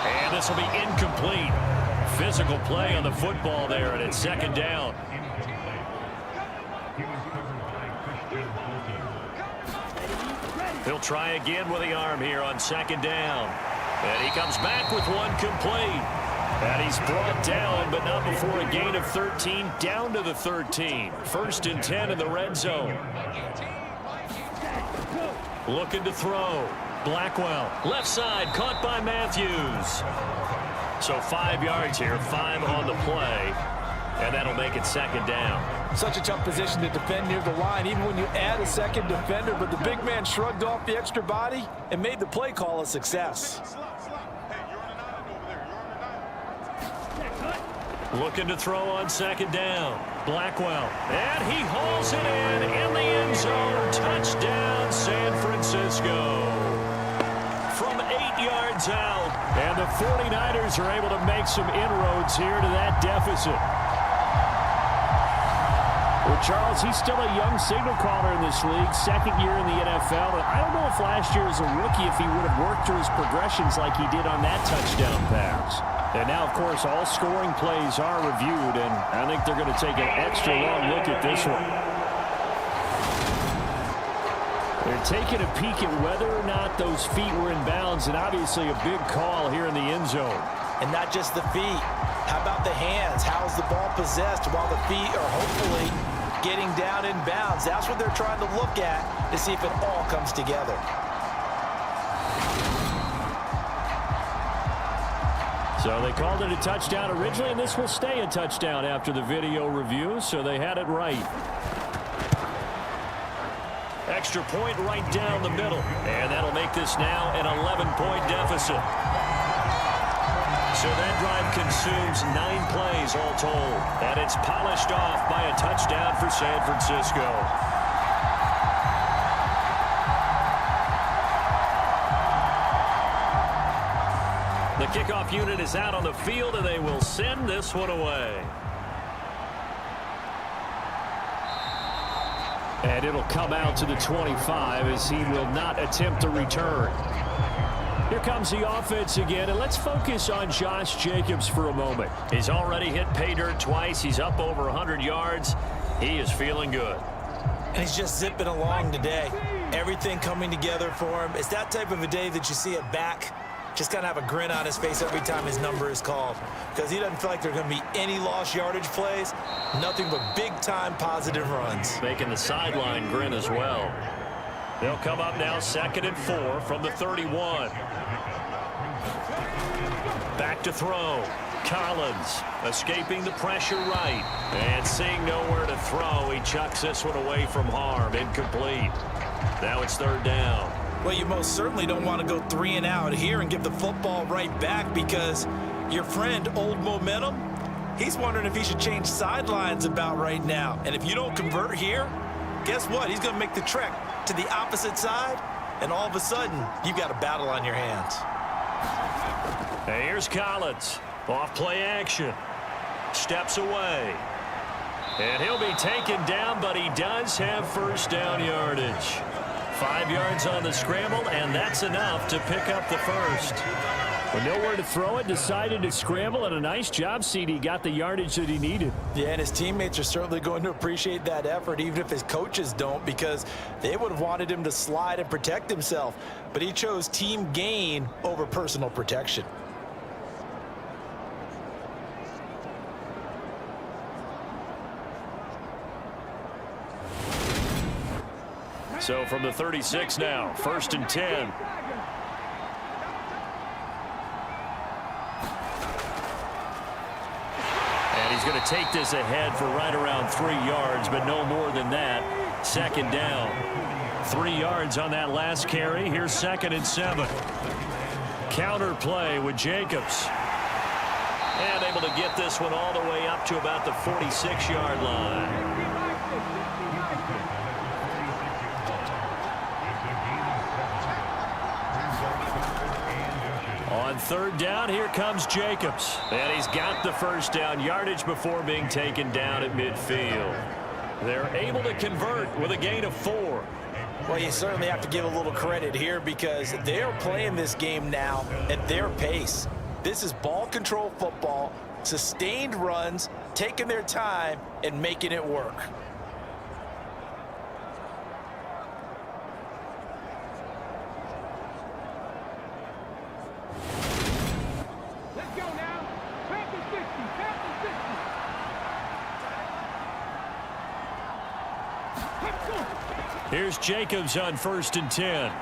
And this will be incomplete. Physical play on the football there, and it's 2nd down. He'll try again with the arm here on 2nd down. And he comes back with one complete. And he's brought down, but not before a gain of 13, down to the 13. 1st and 10 in the red zone. Looking to throw. Blackwell, left side, caught by Matthews. So 5 yards here, 5 on the play, and that'll make it 2nd down. Such a tough position to defend near the line, even when you add a 2nd defender, but the big man shrugged off the extra body and made the play call a success. Looking to throw on 2nd down. Blackwell, and he hauls it in the end zone. Touchdown, San Francisco. From 8 yards out, and the 49ers are able to make some inroads here to that deficit. Well, Charles, he's still a young signal caller in this league, 2nd year in the NFL. I don't know if last year as a rookie if he would have worked through his progressions like he did on that touchdown pass. And now, of course, all scoring plays are reviewed, and I think they're going to take an extra long look at this one. They're taking a peek at whether or not those feet were in bounds, and obviously a big call here in the end zone. And not just the feet. How about the hands? How's the ball possessed while the feet are hopefully getting down in bounds? That's what they're trying to look at to see if it all comes together. So they called it a touchdown originally, and this will stay a touchdown after the video review, so they had it right. Extra point right down the middle, and that'll make this now an 11-point deficit. So that drive consumes 9 plays all told, and it's polished off by a touchdown for San Francisco. The kickoff unit is out on the field, and they will send this one away. And it'll come out to the 25 as he will not attempt a return. Here comes the offense again, and let's focus on Josh Jacobs for a moment. He's already hit pay dirt twice. He's up over 100 yards. He is feeling good. And he's just zipping along today. Everything coming together for him. It's that type of a day that you see a back just kind of have a grin on his face every time his number is called, because he doesn't feel like there are going to be any lost yardage plays, nothing but big-time positive runs. Making the sideline grin as well. They'll come up now 2nd and 4 from the 31. Back to throw. Collins escaping the pressure right. And seeing nowhere to throw, he chucks this one away from harm. Incomplete. Now it's 3rd down. Well, you most certainly don't want to go 3 and out here and give the football right back because your friend, Old Momentum, he's wondering if he should change sidelines about right now. And if you don't convert here, guess what? He's going to make the trek to the opposite side, and all of a sudden, you've got a battle on your hands. Hey, here's Collins. Off play action. Steps away. And he'll be taken down, but he does have 1st down yardage. 5 yards on the scramble, and that's enough to pick up the 1st. With nowhere to throw it, decided to scramble, and a nice job, CD. Got the yardage that he needed. Yeah, and his teammates are certainly going to appreciate that effort, even if his coaches don't, because they would have wanted him to slide and protect himself. But he chose team gain over personal protection. So from the 36 now, 1st and 10. And he's going to take this ahead for right around 3 yards, but no more than that. 2nd down. 3 yards on that last carry. Here's 2nd and 7. Counter play with Jacobs. And able to get this one all the way up to about the 46-yard line. On 3rd down, here comes Jacobs. And he's got the 1st down yardage before being taken down at midfield. They're able to convert with a gain of 4. Well, you certainly have to give a little credit here because they're playing this game now at their pace. This is ball control football, sustained runs, taking their time and making it work. Here's Jacobs on 1st and 10.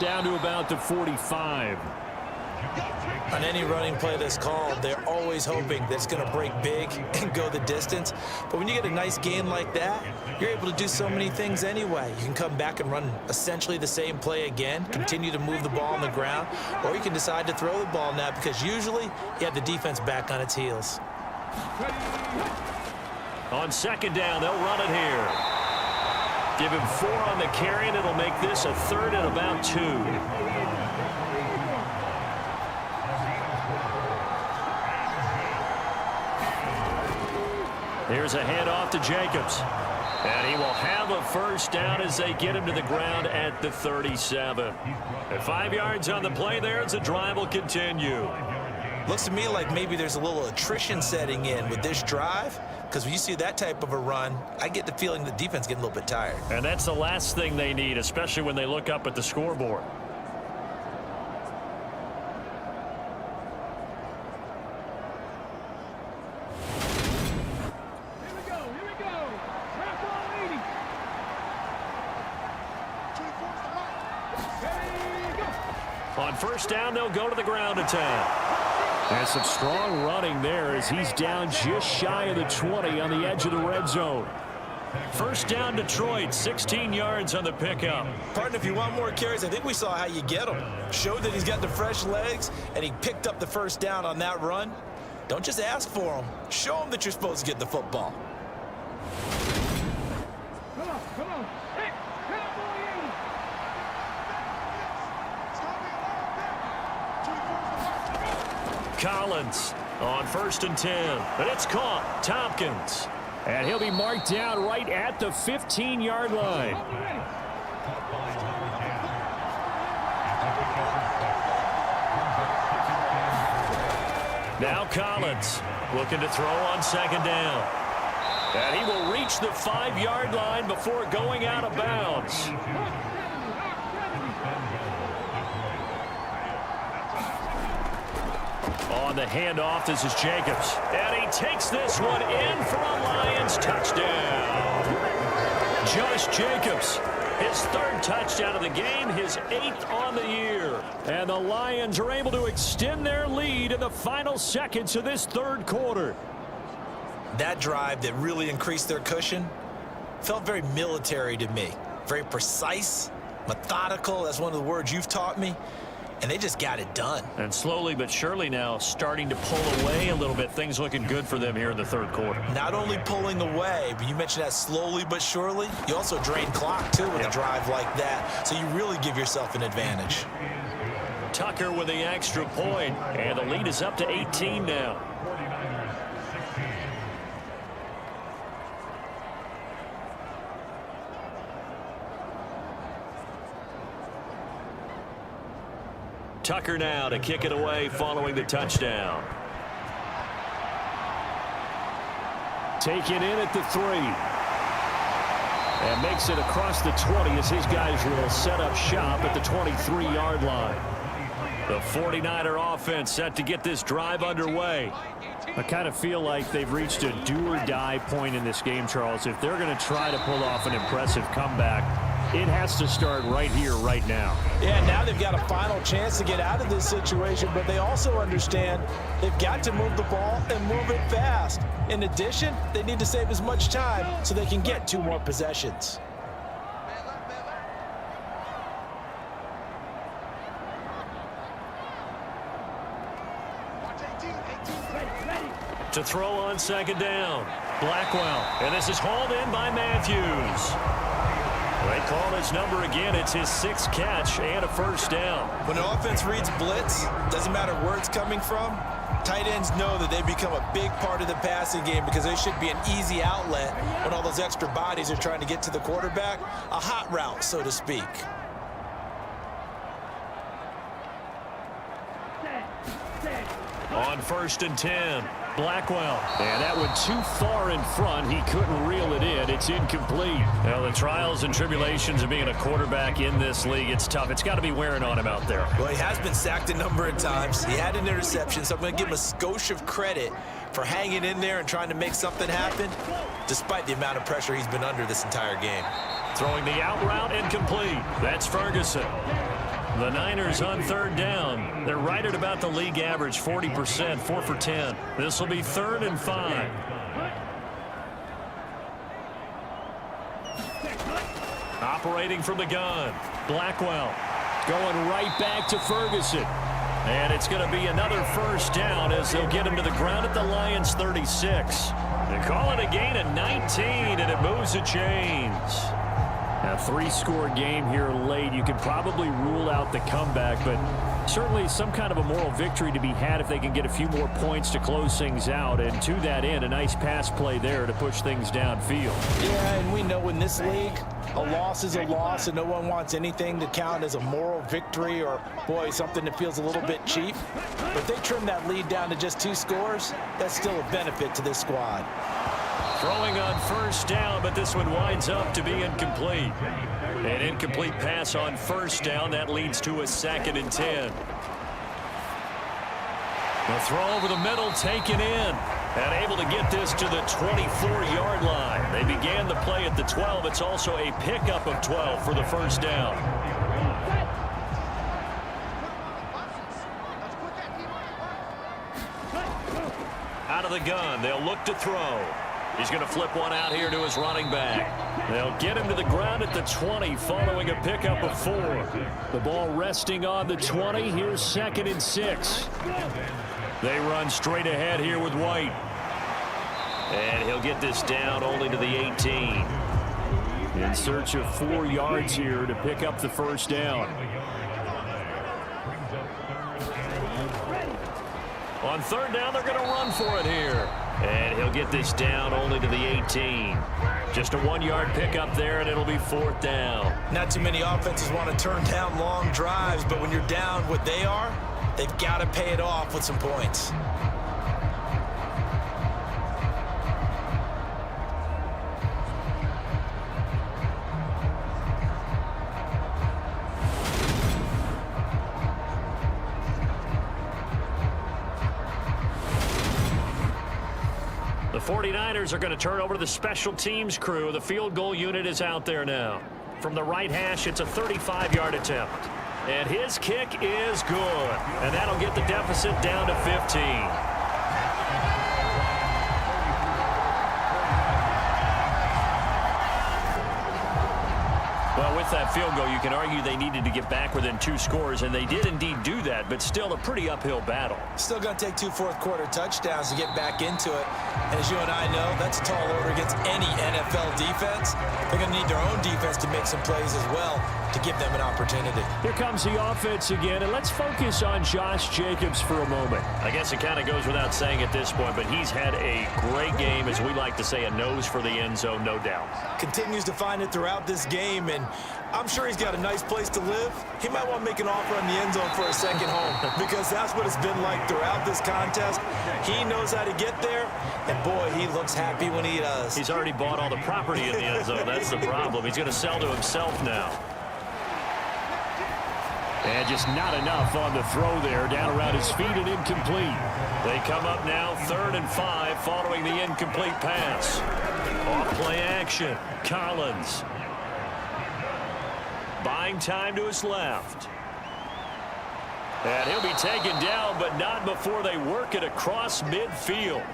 Down to about the 45. On any running play that's called, they're always hoping that it's going to break big and go the distance. But when you get a nice gain like that, you're able to do so many things anyway. You can come back and run essentially the same play again, continue to move the ball on the ground, or you can decide to throw the ball now because usually you have the defense back on its heels. On 2nd down, they'll run it here. Give him 4 on the carry, and it'll make this a 3rd and about 2. Here's a handoff to Jacobs. And he will have a 1st down as they get him to the ground at the 37. And 5 yards on the play there as the drive will continue. Looks to me like maybe there's a little attrition setting in with this drive, because when you see that type of a run, I get the feeling the defense getting a little bit tired. And that's the last thing they need, especially when they look up at the scoreboard. Here we go. Wrap on 80. Ready, go. On 1st down, they'll go to the ground attack. And some strong running there as he's down just shy of the 20 on the edge of the red zone. 1st down, Detroit, 16 yards on the pickup. Partner, if you want more carries, I think we saw how you get them. Showed that he's got the fresh legs, and he picked up the 1st down on that run. Don't just ask for them. Show them that you're supposed to get the football. Come on. Hey, cowboy 80. Collins on 1st and 10. But it's caught. Tompkins. And he'll be marked down right at the 15-yard line. Now Collins looking to throw on 2nd down. And he will reach the 5-yard line before going out of bounds. On the handoff, this is Jacobs. And he takes this one in for a Lions touchdown. Josh Jacobs His third touchdown of the game, his 8th on the year. And the Lions are able to extend their lead in the final seconds of this third quarter. That drive that really increased their cushion felt very military to me. Very precise, methodical. That's one of the words you've taught me. And they just got it done. And slowly but surely now starting to pull away a little bit. Things looking good for them here in the third quarter. Not only pulling away, but you mentioned that slowly but surely. You also drain clock, too, with a drive like that. So you really give yourself an advantage. Tucker with the extra point. And the lead is up to 18 now. Tucker now to kick it away following the touchdown. Taken in at the 3. And makes it across the 20 as his guys will set up shop at the 23-yard line. The 49er offense set to get this drive underway. I kind of feel like they've reached a do-or-die point in this game, Charles. If they're going to try to pull off an impressive comeback, it has to start right here, right now. Yeah, now they've got a final chance to get out of this situation, but they also understand they've got to move the ball and move it fast. In addition, they need to save as much time so they can get 2 more possessions. To throw on second down, Blackwell, and this is hauled in by Matthews. They call his number again. It's his 6th catch and a first down. When an offense reads blitz, doesn't matter where it's coming from, tight ends know that they become a big part of the passing game because they should be an easy outlet when all those extra bodies are trying to get to the quarterback. A hot route, so to speak. On 1st and 10, Blackwell. And that went too far in front. He couldn't reel it in. It's incomplete. Now, the trials and tribulations of being a quarterback in this league, it's tough. It's got to be wearing on him out there. Well, he has been sacked a number of times. He had an interception, so I'm going to give him a skosh of credit for hanging in there and trying to make something happen, despite the amount of pressure he's been under this entire game. Throwing the out route, incomplete. That's Ferguson. The Niners on 3rd down. They're right at about the league average, 40%, 4 for 10. This will be 3rd and 5. Operating from the gun, Blackwell going right back to Ferguson. And it's going to be another first down as they'll get him to the ground at the Lions' 36. They call it a gain of 19, and it moves the chains. A 3-score game here late. You could probably rule out the comeback, but certainly some kind of a moral victory to be had if they can get a few more points to close things out. And to that end, a nice pass play there to push things downfield. Yeah, and we know in this league, a loss is a loss, and no one wants anything to count as a moral victory or, boy, something that feels a little bit cheap. But if they trim that lead down to just 2 scores, that's still a benefit to this squad. Throwing on first down, but this one winds up to be incomplete. An incomplete pass on first down. That leads to a 2nd and 10. The throw over the middle, taken in, and able to get this to the 24-yard line. They began the play at the 12. It's also a pickup of 12 for the first down. Out of the gun, they'll look to throw. He's going to flip one out here to his running back. They'll get him to the ground at the 20 following a pickup of 4. The ball resting on the 20. Here's 2nd and 6. They run straight ahead here with White. And he'll get this down only to the 18. In search of 4 yards here to pick up the first down. On 3rd down, they're going to run for it here. And he'll get this down only to the 18. Just a 1-yard pickup there, and it'll be 4th down. Not too many offenses want to turn down long drives, but when you're down what they are, they've got to pay it off with some points. The 49ers are going to turn over to the special teams crew. The field goal unit is out there now. From the right hash, it's a 35-yard attempt. And his kick is good. And that'll get the deficit down to 15. Well, with that field goal, you can argue they needed to get back within 2 scores, and they did indeed do that, but still a pretty uphill battle. Still going to take 2 fourth-quarter touchdowns to get back into it. And as you and I know, that's a tall order against any NFL defense. They're going to need their own defense to make some plays as well to give them an opportunity. Here comes the offense again, and let's focus on Josh Jacobs for a moment. I guess it kind of goes without saying at this point, but he's had a great game, as we like to say, a nose for the end zone, no doubt. Continues to find it throughout this game, and I'm sure he's got a nice place to live. He might want to make an offer on the end zone for a second home because that's what it's been like throughout this contest. He knows how to get there, and boy, he looks happy when he does. He's already bought all the property in the end zone. That's the problem. He's going to sell to himself now. And just not enough on the throw there. Down around his feet and incomplete. They come up now 3rd and 5 following the incomplete pass. Off play action. Collins. Buying time to his left. And he'll be taken down, but not before they work it across midfield.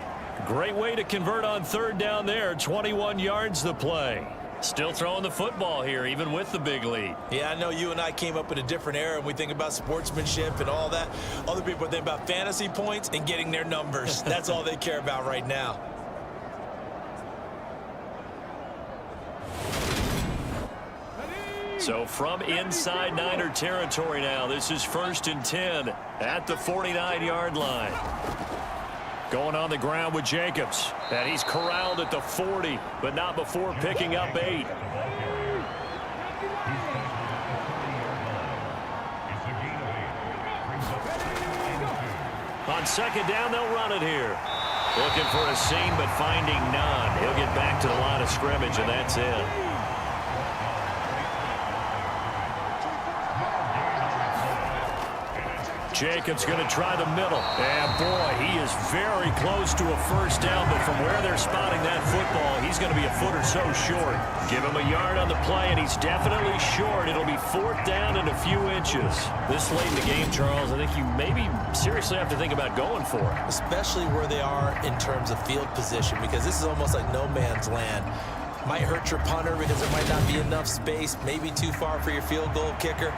Great way to convert on 3rd down there. 21 yards the play. Still throwing the football here, even with the big lead. Yeah, I know you and I came up in a different era, and we think about sportsmanship and all that. Other people think about fantasy points and getting their numbers. That's all they care about right now. So from inside Niner territory now, this is 1st and 10 at the 49-yard line. Going on the ground with Jacobs. And he's corralled at the 40, but not before picking up 8. On 2nd down, they'll run it here. Looking for a seam, but finding none. He'll get back to the line of scrimmage, and that's it. Jacobs going to try the middle. And, boy, he is very close to a 1st down, but from where they're spotting that football, he's going to be a foot or so short. Give him a yard on the play, and he's definitely short. It'll be 4th down and a few inches. This late in the game, Charles, I think you maybe seriously have to think about going for it. Especially where they are in terms of field position, because this is almost like no man's land. Might hurt your punter because there might not be enough space, maybe too far for your field goal kicker.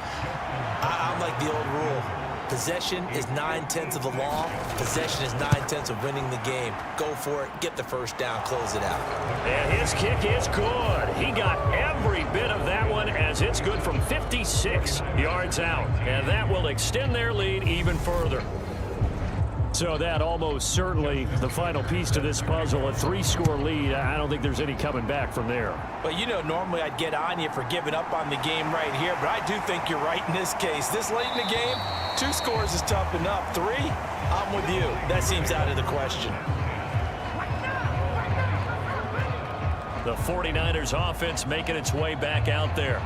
I'm like the old rule. Possession is 9/10 of the law. Possession is 9/10 of winning the game. Go for it. Get the 1st down. Close it out. And his kick is good. He got every bit of that one as it's good from 56 yards out. And that will extend their lead even further. So that almost certainly the final piece to this puzzle, a 3-score lead. I don't think there's any coming back from there. But, you know, normally I'd get on you for giving up on the game right here, but I do think you're right in this case. This late in the game, 2 scores is tough enough. 3, I'm with you. That seems out of the question. The 49ers offense making its way back out there.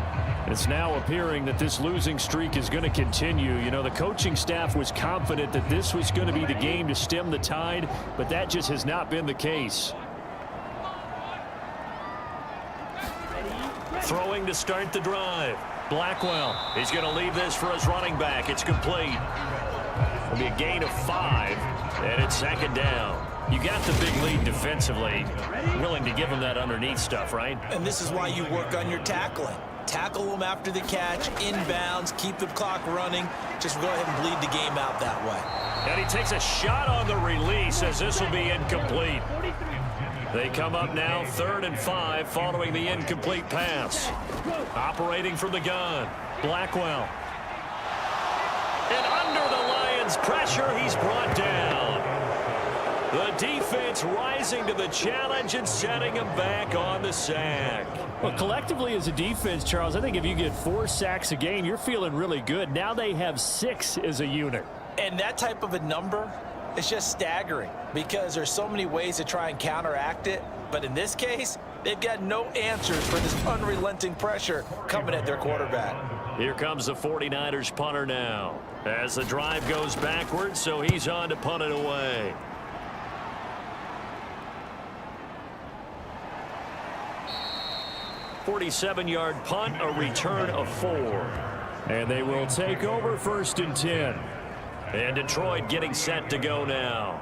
It's now appearing that this losing streak is going to continue. You know, the coaching staff was confident that this was going to be the game to stem the tide, but that just has not been the case. Throwing to start the drive. Blackwell, he's going to leave this for his running back. It's complete. It'll be a gain of 5, and it's 2nd down. You got the big lead defensively. Willing to give him that underneath stuff, right? And this is why you work on your tackling. Tackle them after the catch, inbounds, keep the clock running. Just go ahead and bleed the game out that way. And he takes a shot on the release as this will be incomplete. They come up now 3rd and 5 following the incomplete pass. Operating from the gun, Blackwell. And under the Lions' pressure, he's brought down. The defense rising to the challenge and setting him back on the sack. Well, collectively as a defense, Charles, I think if you get 4 sacks a game, you're feeling really good. Now they have 6 as a unit. And that type of a number is just staggering because there's so many ways to try and counteract it. But in this case, they've got no answers for this unrelenting pressure coming at their quarterback. Here comes the 49ers punter now as the drive goes backwards, so he's on to punt it away. 47-yard punt, a return of 4. And they will take over 1st and 10. And Detroit getting set to go now.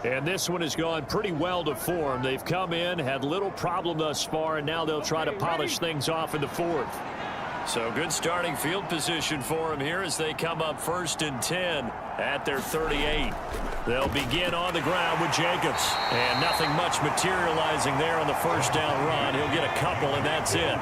And this one has gone pretty well to form. They've come in, had little problem thus far, and now they'll try to polish things off in the 4th. So good starting field position for them here as they come up 1st and 10 at their 38. They'll begin on the ground with Jacobs. And nothing much materializing there on the 1st down run. He'll get a couple, and that's it.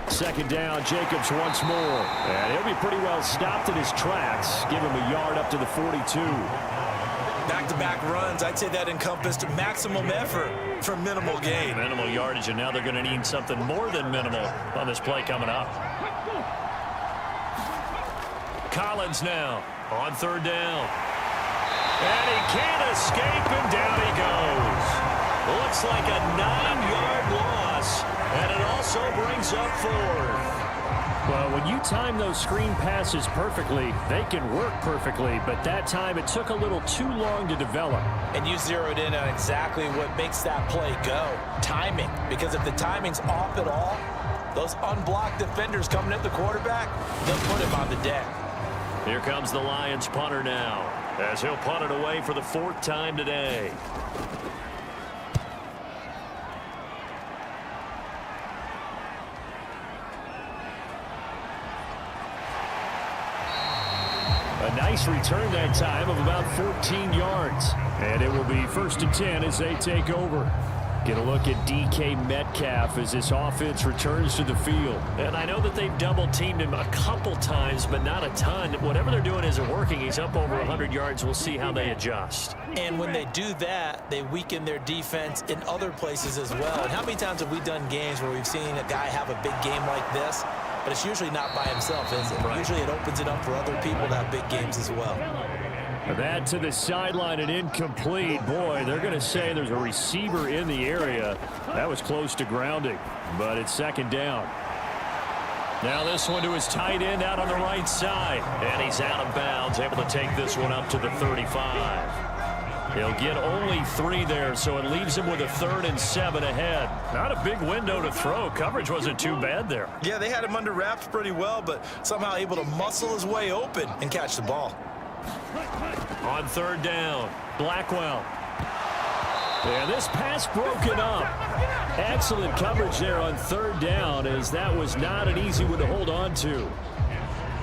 Second down, Jacobs once more. And he'll be pretty well stopped in his tracks. Give him a yard up to the 42. Back-to-back runs, I'd say that encompassed maximum effort for minimal gain. Minimal yardage, and now they're going to need something more than minimal on this play coming up. Collins now on 3rd down. And he can't escape, and down he goes. Looks like a 9-yard loss, and it also brings up 4th. Well, when you time those screen passes perfectly, they can work perfectly, but that time it took a little too long to develop. And you zeroed in on exactly what makes that play go. Timing. Because if the timing's off at all, those unblocked defenders coming at the quarterback, they'll put him on the deck. Here comes the Lions punter now, as he'll punt it away for the 4th time today. A nice return that time of about 14 yards. And it will be 1st and 10 as they take over. Get a look at DK Metcalf as this offense returns to the field. And I know that they've double-teamed him a couple times, but not a ton. Whatever they're doing isn't working. He's up over 100 yards. We'll see how they adjust. And when they do that, they weaken their defense in other places as well. And how many times have we done games where we've seen a guy have a big game like this? But it's usually not by himself, is it? Right. Usually it opens it up for other people to have big games as well. That to the sideline and incomplete. Boy, they're going to say there's a receiver in the area. That was close to grounding, but it's 2nd down. Now this one to his tight end out on the right side. And he's out of bounds, able to take this one up to the 35. He'll get only 3 there, so it leaves him with a 3rd and 7 ahead. Not a big window to throw. Coverage wasn't too bad there. Yeah, they had him under wraps pretty well, but somehow able to muscle his way open and catch the ball. On 3rd down, Blackwell. And this pass broken up. Excellent coverage there on 3rd down, as that was not an easy one to hold on to.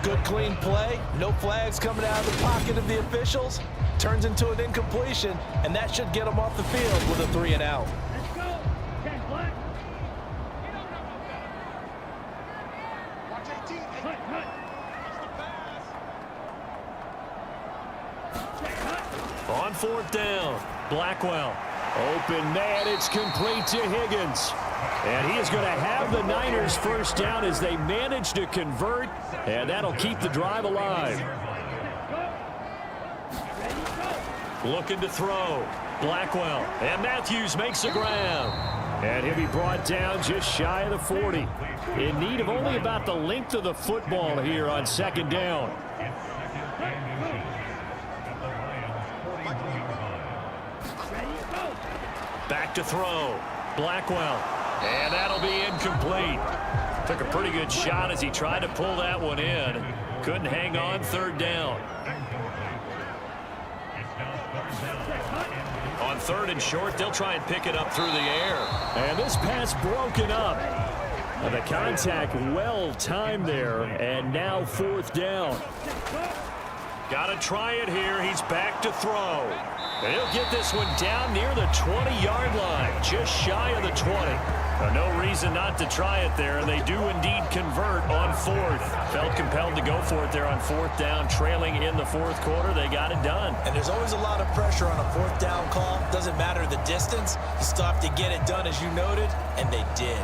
Good clean play. No flags coming out of the pocket of the officials. Turns into an incompletion, and that should get him off the field with a 3 and out. Let's go. 10 black. Watch 18. On 4th down, Blackwell. Open man, it's complete to Higgins. And he is going to have the Niners 1st down as they manage to convert, and that'll keep the drive alive. Looking to throw. Blackwell. And Matthews makes the ground. And he'll be brought down just shy of the 40. In need of only about the length of the football here on 2nd down. Back to throw. Blackwell. And that'll be incomplete. Took a pretty good shot as he tried to pull that one in. Couldn't hang on. 3rd down. On 3rd and short, they'll try and pick it up through the air. And this pass broken up. And the contact well timed there. And now 4th down. Got to try it here. He's back to throw. And he'll get this one down near the 20-yard line, just shy of the 20. No reason not to try it there, and they do indeed convert on 4th. Felt compelled to go for it there on 4th down, trailing in the 4th quarter. They got it done. And there's always a lot of pressure on a 4th down call. Doesn't matter the distance. You still have to get it done, as you noted, and they did.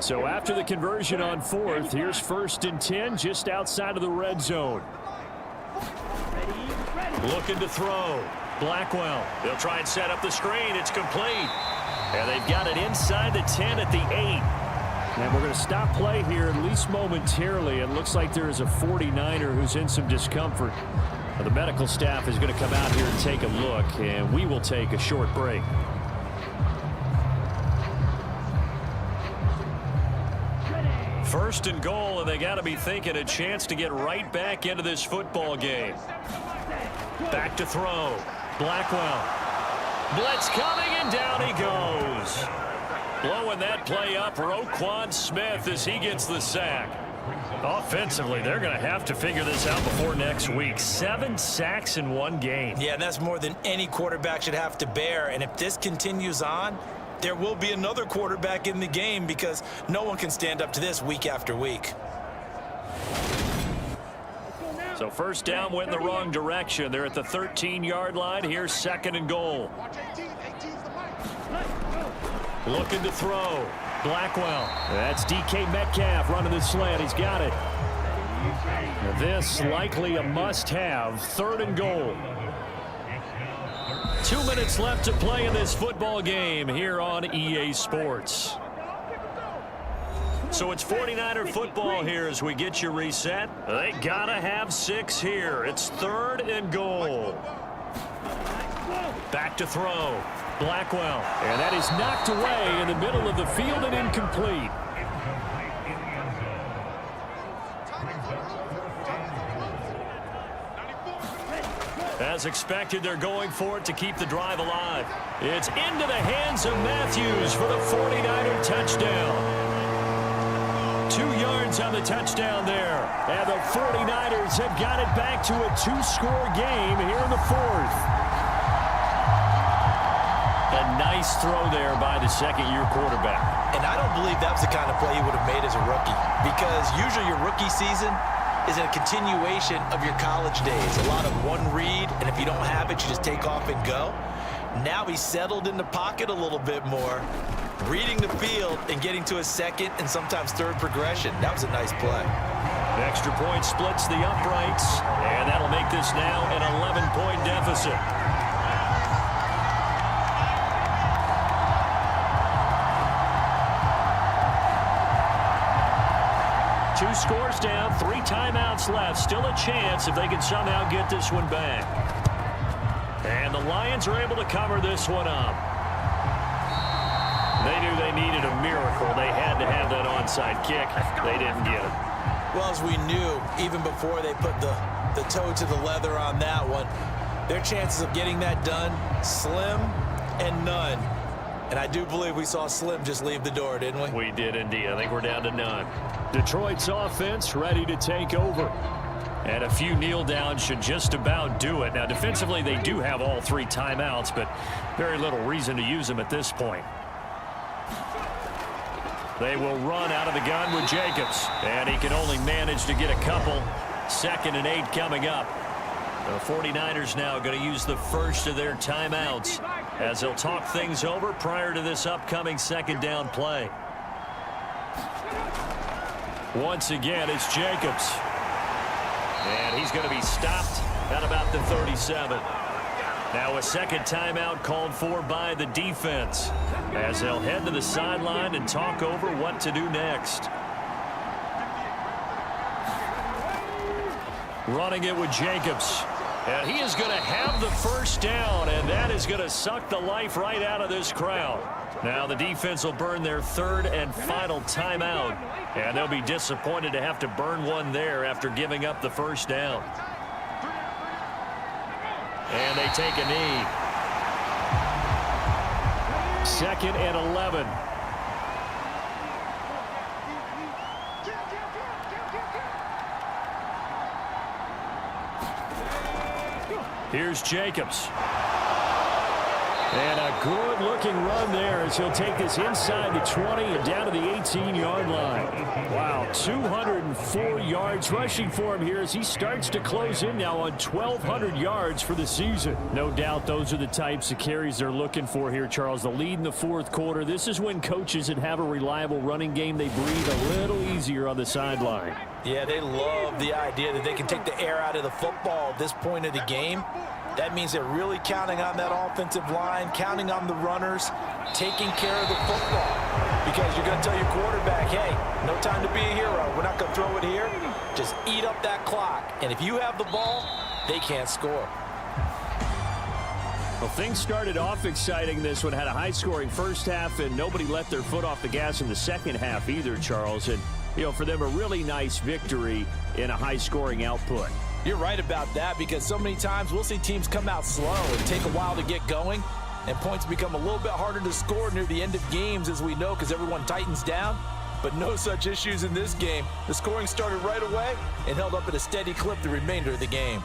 So after the conversion on 4th, here's 1st and 10 just outside of the red zone. Looking to throw. Blackwell. They'll try and set up the screen. It's complete. And they've got it inside the 10 at the 8. And we're going to stop play here, at least momentarily. It looks like there is a 49er who's in some discomfort. The medical staff is going to come out here and take a look, and we will take a short break. First and goal, and they got to be thinking a chance to get right back into this football game. Back to throw. Blackwell. Blitz coming, and down he goes. Blowing that play up, Roquan Smith, as he gets the sack. Offensively, they're going to have to figure this out before next week. 7 sacks in one game. Yeah, and that's more than any quarterback should have to bear. And if this continues on, there will be another quarterback in the game because no one can stand up to this week after week. So first down went in the wrong direction. They're at the 13-yard line. Here's second and goal. Looking to throw. Blackwell. That's DK Metcalf running the slant. He's got it. This likely a must-have. Third and goal. 2 minutes left to play in this football game here on EA Sports. So it's 49er football here as we get you reset. They gotta have 6 here. It's third and goal. Back to throw. Blackwell. And that is knocked away in the middle of the field and incomplete. As expected, they're going for it to keep the drive alive. It's into the hands of Matthews for the 49er touchdown. 2 yards on the touchdown there. And the 49ers have got it back to a 2-score game here in the fourth. A nice throw there by the second-year quarterback. And I don't believe that was the kind of play he would have made as a rookie, because usually your rookie season is a continuation of your college days. A lot of one read, and if you don't have it, you just take off and go. Now he's settled in the pocket a little bit more, reading the field and getting to a second and sometimes third progression. That was a nice play. The extra point splits the uprights, and that'll make this now an 11-point deficit. Two scores down, 3 timeouts left. Still a chance if they can somehow get this one back. And the Lions are able to cover this one up. They knew they needed a miracle. They had to have that onside kick. They didn't get it. Well, as we knew, even before they put the toe to the leather on that one, their chances of getting that done, slim and none. And I do believe we saw Slim just leave the door, didn't we? We did indeed. I think we're down to none. Detroit's offense ready to take over. And a few kneel downs should just about do it. Now, defensively, they do have all 3 timeouts, but very little reason to use them at this point. They will run out of the gun with Jacobs. And he can only manage to get a couple. 2nd and 8 coming up. The 49ers now going to use the first of their timeouts as they'll talk things over prior to this upcoming second down play. Once again, it's Jacobs. And he's going to be stopped at about the 37. Now a second timeout called for by the defense as they'll head to the sideline and talk over what to do next. Running it with Jacobs. And he is going to have the first down, and that is going to suck the life right out of this crowd. Now the defense will burn their 3rd and final timeout, and they'll be disappointed to have to burn one there after giving up the first down. And they take a knee. 2nd and 11. Here's Jacobs. And a good-looking run there as he'll take this inside the 20 and down to the 18-yard line. Wow, 204 yards rushing for him here as he starts to close in now on 1,200 yards for the season. No doubt those are the types of carries they're looking for here, Charles. The lead in the 4th quarter. This is when coaches that have a reliable running game, they breathe a little easier on the sideline. Yeah, they love the idea that they can take the air out of the football at this point of the game. That means they're really counting on that offensive line, counting on the runners, taking care of the football. because you're going to tell your quarterback, hey, no time to be a hero. We're not going to throw it here. Just eat up that clock. And if you have the ball, they can't score. Well, things started off exciting. This one had a high-scoring first half, and nobody let their foot off the gas in the second half either, Charles. And, for them, a really nice victory in a high-scoring output. You're right about that, because so many times we'll see teams come out slow and take a while to get going, and points become a little bit harder to score near the end of games, as we know, because everyone tightens down. But no such issues in this game. The scoring started right away and held up at a steady clip the remainder of the game.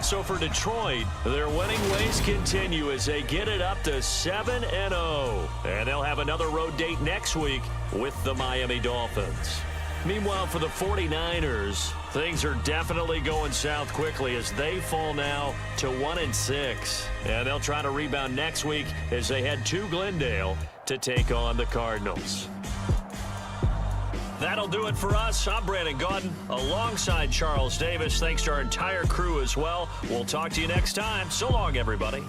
So for Detroit, their winning ways continue as they get it up to 7-0. And they'll have another road date next week with the Miami Dolphins. Meanwhile, for the 49ers, things are definitely going south quickly as they fall now to 1-6. And they'll try to rebound next week as they head to Glendale to take on the Cardinals. That'll do it for us. I'm Brandon Gaudin alongside Charles Davis. Thanks to our entire crew as well. We'll talk to you next time. So long, everybody.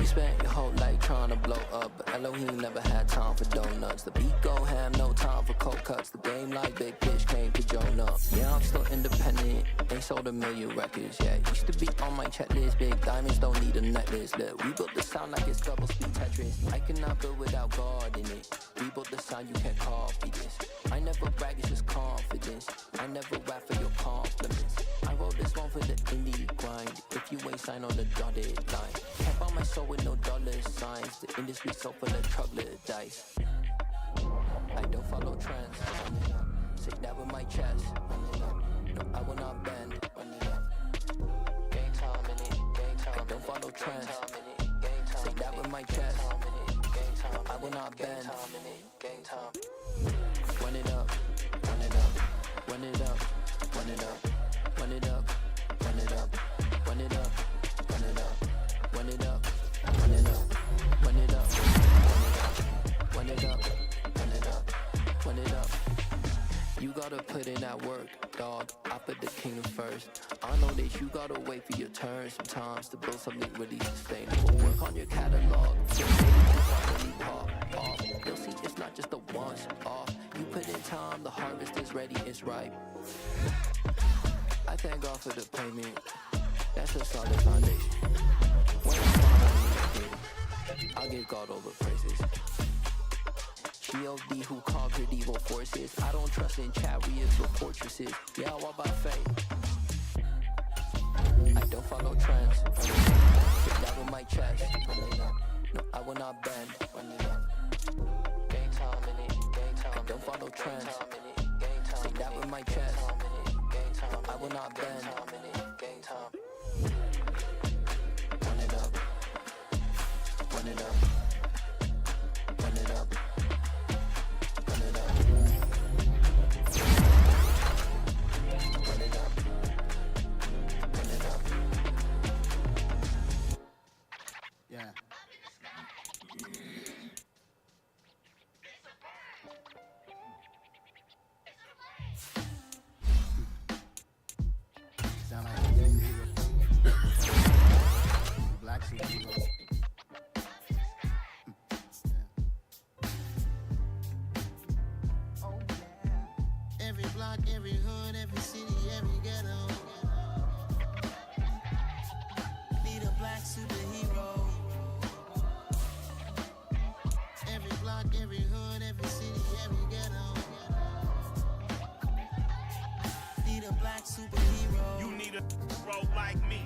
Spent your whole life trying to blow up, but Elohim never had time for donuts. The beat go ham, no time for cold cuts. The game like Big Pitch came to Jonah. Yeah, I'm still independent, ain't sold a million records yet. Used to be on my checklist, big diamonds don't need a necklace. Look, we built the sound like it's double speed Tetris. I cannot build without God in it. We built the sound, you can't copy this. I never brag, it's just confidence. I never rap for your compliments. I wrote this one for the indie grind. If you ain't signed on the dotted line, can't buy my soul with no dollar signs. The industry so full of troglodytes. I don't follow trends. Say that with my chest. No, I will not bend. Game time in it. I don't follow trends. Say that with my chest. No, I will not bend. Run it up. Run it up. Run it up. Run it up. Run it up. Run it up. Run it up. Run it up. gotta put in that work, dog. I put the kingdom first. I know that you gotta wait for your turn sometimes to build something really sustainable. Work on your catalog, so maybe you finally pop off. You'll see it's not just a once off. You put in time, the harvest is ready, it's ripe. I thank God for the payment. That's a solid foundation. When I finally make it, I'll give God all the praises. G.O.D. who conquered evil forces. I don't trust in chariots or fortresses. Yeah, I walk by faith. I don't follow trends. Sit down with my chest. No, I will not bend. Game time in it. I don't follow trends. Sit down with my chest. I will not bend. Game time. Run it up. Run it up. Run it up. Run it up. Run it up. Run it up. Yeah. Sound like a hero. Black sheep hero. Every block, every hood, every city, every ghetto. Need a black superhero. Every block, every hood, every city, every ghetto. Need a black superhero. You need a hero like me.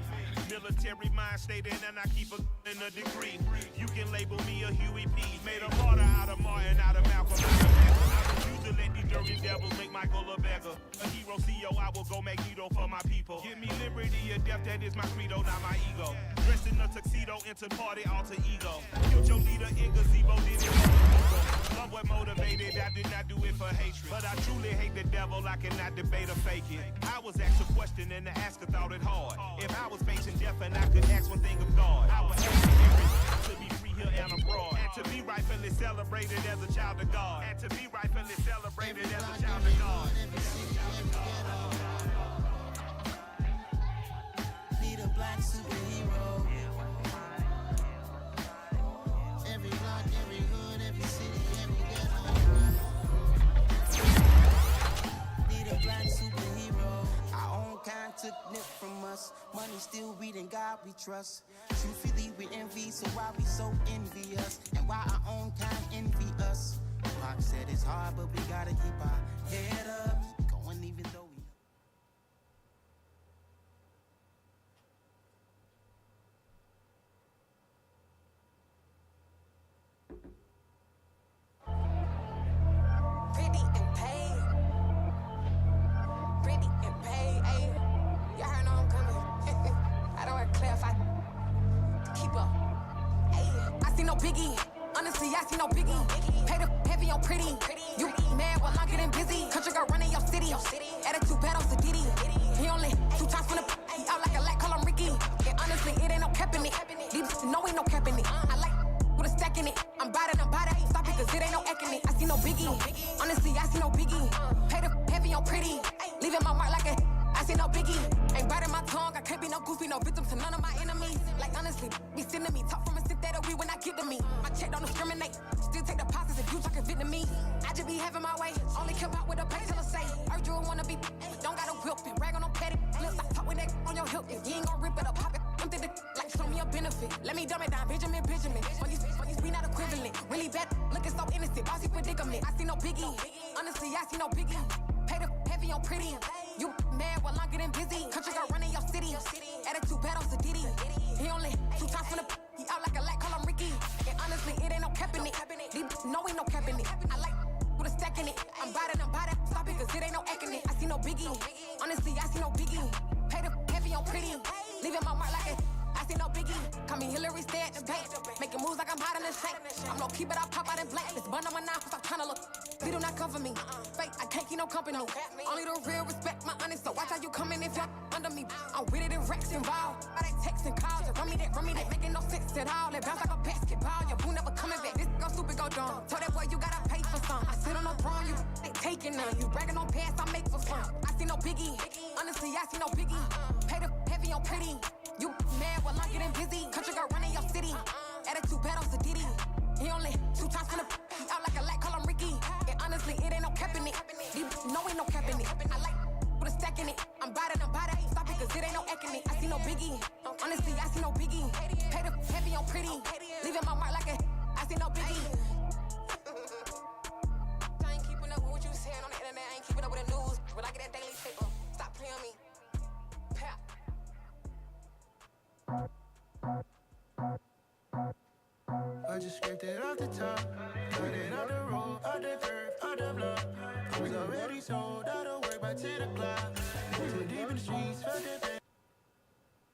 Military mind state and I keep a in a degree. You can label me a Huey P. Made a martyr out of Martin, out of Malcolm, out of Malcolm. I refuse to let these dirty devils make Michael a beggar. A hero CEO, I will go Magneto for my people. Give me liberty or death, that is my credo, not my ego. Dressed in a tuxedo, enter party, alter ego. Killed your leader in gazebo, did it for the people. Love what motivated, I did not do it for hatred. But I truly hate the devil, I cannot debate or fake it. I was asked a question and the asker thought it hard. If I was facing death and I could ask one thing of God, I would ask everything to be free here and abroad. And to be rightfully celebrated as a child of God. And to be rightfully celebrated as a child of God. Need a black superhero. Every block, every hood, every city, every ghetto. Need a black superhero. Our own kind took nip from us. Money still reading God we trust. Truthfully we envy, so why we so envious? And why our own kind envy us? Pac said it's hard, but we gotta keep our head up. Going even though we Pretty and paid. Pretty and paid, ayy. Y'all heard know I'm coming. I don't wear clear if I keep up. Ayy, I see no biggie. Honestly, I see no biggie. Pay the heavy on pretty. You mad while I'm getting busy. Country girl running your city. Attitude bad on Sadidi. He only 2 times from the he out like a lack, call him Ricky. And honestly, it ain't no cap in it. These know ain't no cap in it. I like with a stack in it. I'm bout it. Stop it, cause it ain't no eck in it. I see no biggie. Honestly, I see no biggie. Pay the heavy on pretty. Leaving my mark like a I see no biggie. Ain't biting my tongue. I can't be no goofy, no victim to none of my enemies. Like honestly, be sending me talk from a sit that we when I get to me. My check don't discriminate. Still take deposits if you talking Vietnamese. I just be having my way. Only care about what the pay teller say. Urge you wanna be, don't gotta whip and brag on no petty. Let's not talk with that on your hip. If you ain't gon' rip it up, pop it. I'm thinking like show me a benefit. Let me dumb it down, Benjamin. When you we not equivalent. Really bad, looking so innocent. Bossy predicament. I see no biggie. Honestly, I see no biggie. Pay the heavy on pretty. You mad while I'm getting busy. Country girl running your city. Attitude bad on Sadidi. He only 2 times from the he out like a lack, call him Ricky. And honestly, it ain't no cap in it. These know ain't no cap in it. I like with a stack in it. I'm bout it. Stop it, cause it ain't no eck in it. I see no biggie. Honestly, I see no biggie. Pay the heavy on pretty. Leaving my mark like a I see no biggie. Call me Hillary, stay at the bank. Making moves like I'm hot in the shank. I'm low key, but I pop out in black. This bun on my knife, stop trying to look. They do not cover me. Fake, I can't keep no company. Only the real respect my honest. So watch how you coming if y'all under me. I'm with it and Rex involved. I they text and calls. Run me that. Making no sense at all. It bounce like a basketball. Your boo never coming back. This go stupid, go dumb. Told that boy you gotta pay for some. I sit on no throne, you taking none. You bragging on past, I make for fun. I see no biggie. Honestly, I see no biggie. Pay the heavy on pretty. You mad while I'm getting busy. Country girl running your city. Attitude bad on Sadidi. He only 2 times from the he out like a light, call him Ricky. And honestly, it ain't no cap in it. No, ain't no cap in it. I like with a stack in it. I'm bad it, stop it, cause it ain't no acting it. I see no biggie. Honestly, I see no biggie. Pay the heavy on pretty. Leaving my mark like a I see no biggie. I ain't keeping up with what you saying on the internet. I ain't keeping up with the news. But I get that daily paper. Stop playing on me. Pap. I just scraped it off the top, cut it off the road, off the curb, off the block. I was already sold, out of work by 10 o'clock.